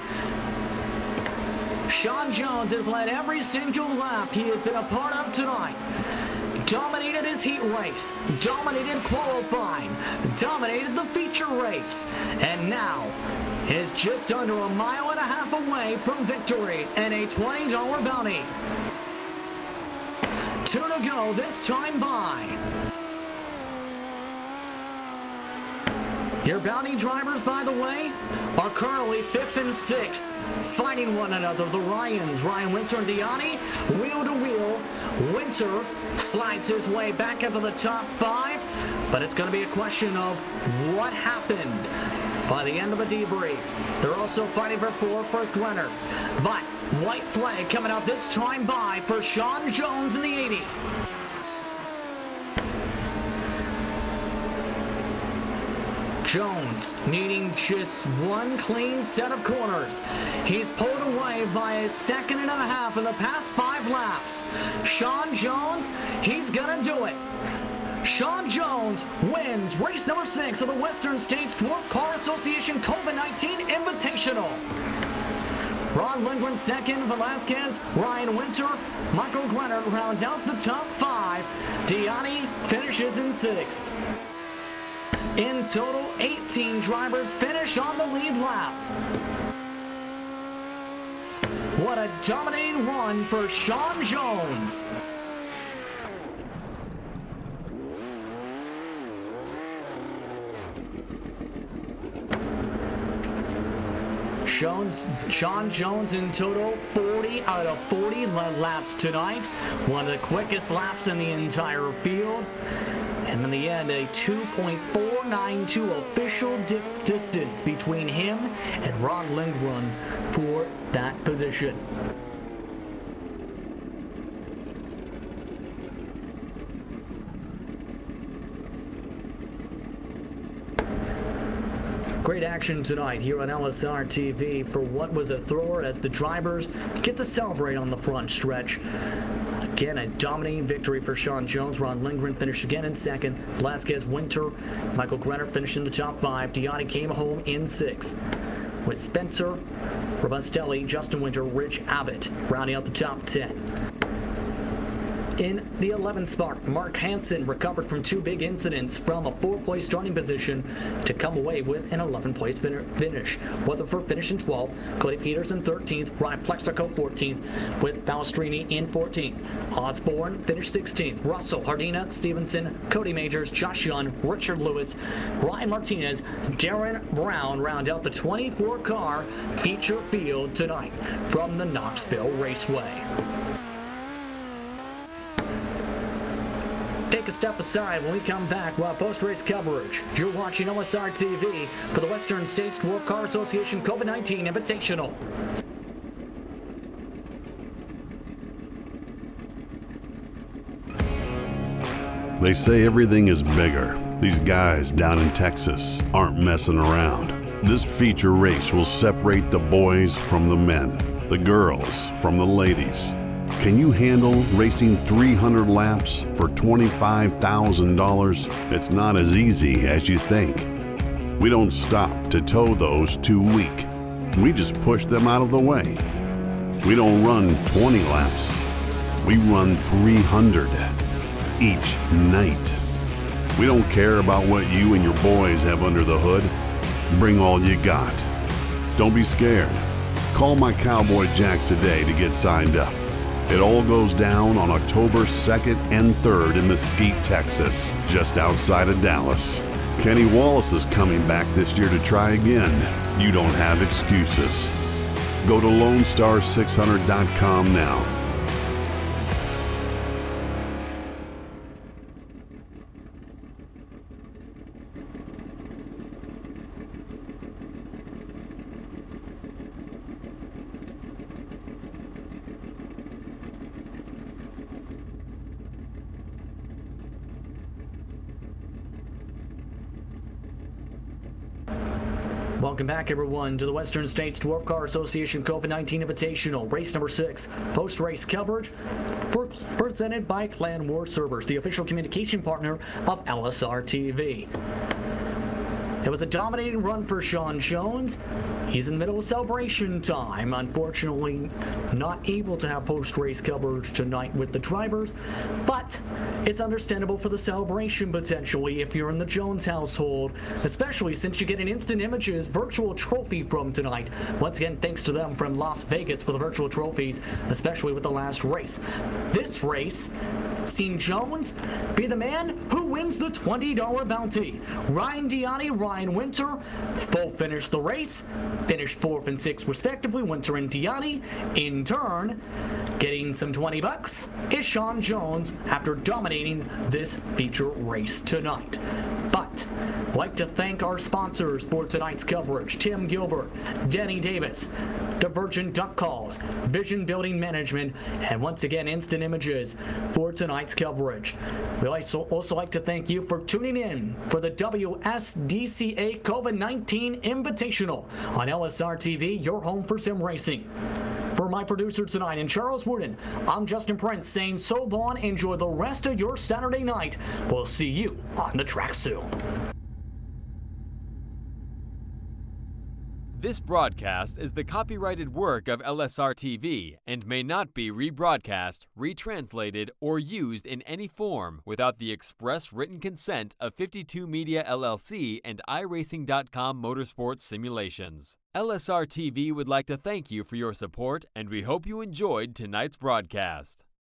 Sean Jones has led every single lap he has been a part of tonight. Dominated his heat race, dominated qualifying, dominated the feature race, and now is just under a mile and a half away from victory and a $20 bounty. 2 to go this time by. Your bounty drivers, by the way, are currently 5th and 6th, fighting one another. The Ryans, Ryan Winter and Diani, wheel to wheel. Winter slides his way back into the top 5, but it's going to be a question of what happened by the end of the debrief. They're also fighting for 4 for Grenner, but white flag coming out this time by for Sean Jones in the 80. Jones needing just one clean set of corners. He's pulled away by a second and a half in the past 5 laps. Sean Jones, he's gonna do it. Sean Jones wins race number 6 of the Western States Dwarf Car Association COVID-19 Invitational. Ron Lindgren second, Velasquez, Ryan Winter, Michael Grenner round out the top 5. Diani finishes in 6th. In total, 18 drivers finish on the lead lap. What a dominating run for Sean Jones. Sean Jones in total 40 out of 40 laps tonight. One of the quickest laps in the entire field. And in the end, a 2.492 official distance between him and Ron Lindgren for that position. Great action tonight here on LSRTV for what was a thrower as the drivers get to celebrate on the front stretch. Again, a dominating victory for Sean Jones. Ron Lindgren finished again in 2nd. Velasquez, Winter, Michael Grenner finished in the top 5. Diani came home in 6th. With Spencer, Robustelli, Justin Winter, Rich Abbott rounding out the top 10. In the 11th spot, Mark Hansen recovered from 2 big incidents from a 4th-place starting position to come away with an 11th-place finish. Weatherford finished in 12th, Cody Peterson 13th, Ryan Plexico 14th, with Balestrini in 14th. Osborne finished 16th. Russell, Hardina, Stevenson, Cody Majors, Josh Young, Richard Lewis, Ryan Martinez, Darren Brown round out the 24-car feature field tonight from the Knoxville Raceway. Take a step aside. When we come back, we'll have post-race coverage. You're watching LSRTV for the Western States Dwarf Car Association COVID-19 Invitational. They say everything is bigger. These guys down in Texas aren't messing around. This feature race will separate the boys from the men, the girls from the ladies. Can you handle racing 300 laps for $25,000? It's not as easy as you think. We don't stop to tow those too weak. We just push them out of the way. We don't run 20 laps. We run 300 each night. We don't care about what you and your boys have under the hood. Bring all you got. Don't be scared. Call my Cowboy Jack today to get signed up. It all goes down on October 2nd and 3rd in Mesquite, Texas, just outside of Dallas. Kenny Wallace is coming back this year to try again. You don't have excuses. Go to LoneStar600.com now. Welcome back, everyone, to the Western States Dwarf Car Association COVID-19 Invitational, race number 6. Post-race coverage presented by Clan War Servers, the official communication partner of LSRTV. It was a dominating run for Sean Jones. He's in the middle of celebration time. Unfortunately, not able to have post-race coverage tonight with the drivers, but it's understandable for the celebration potentially if you're in the Jones household, especially since you get an instant images virtual trophy from tonight. Once again, thanks to them from Las Vegas for the virtual trophies, especially with the last race. This race seen Jones be the man who wins the $20 bounty. Ryan Diani, Ryan Winter both finished the race, finished 4th and 6th respectively. Winter and Diani, in turn, getting some $20 is Sean Jones after dominating this feature race tonight. But I'd like to thank our sponsors for tonight's coverage: Tim Gilbert, Denny Davis, Divergent Duck Calls, Vision Building Management, and once again Instant Images for tonight's coverage. We'd also like to thank you for tuning in for the WSDCA COVID-19 Invitational on LSRTV, your home for sim racing. For my producer tonight and Charles Wooden, I'm Justin Prince saying so long, enjoy the rest of your Saturday night. We'll see you on the track soon. This broadcast is the copyrighted work of LSRTV and may not be rebroadcast, retranslated, or used in any form without the express written consent of 52 Media LLC and iRacing.com Motorsports Simulations. LSRTV would like to thank you for your support, and we hope you enjoyed tonight's broadcast.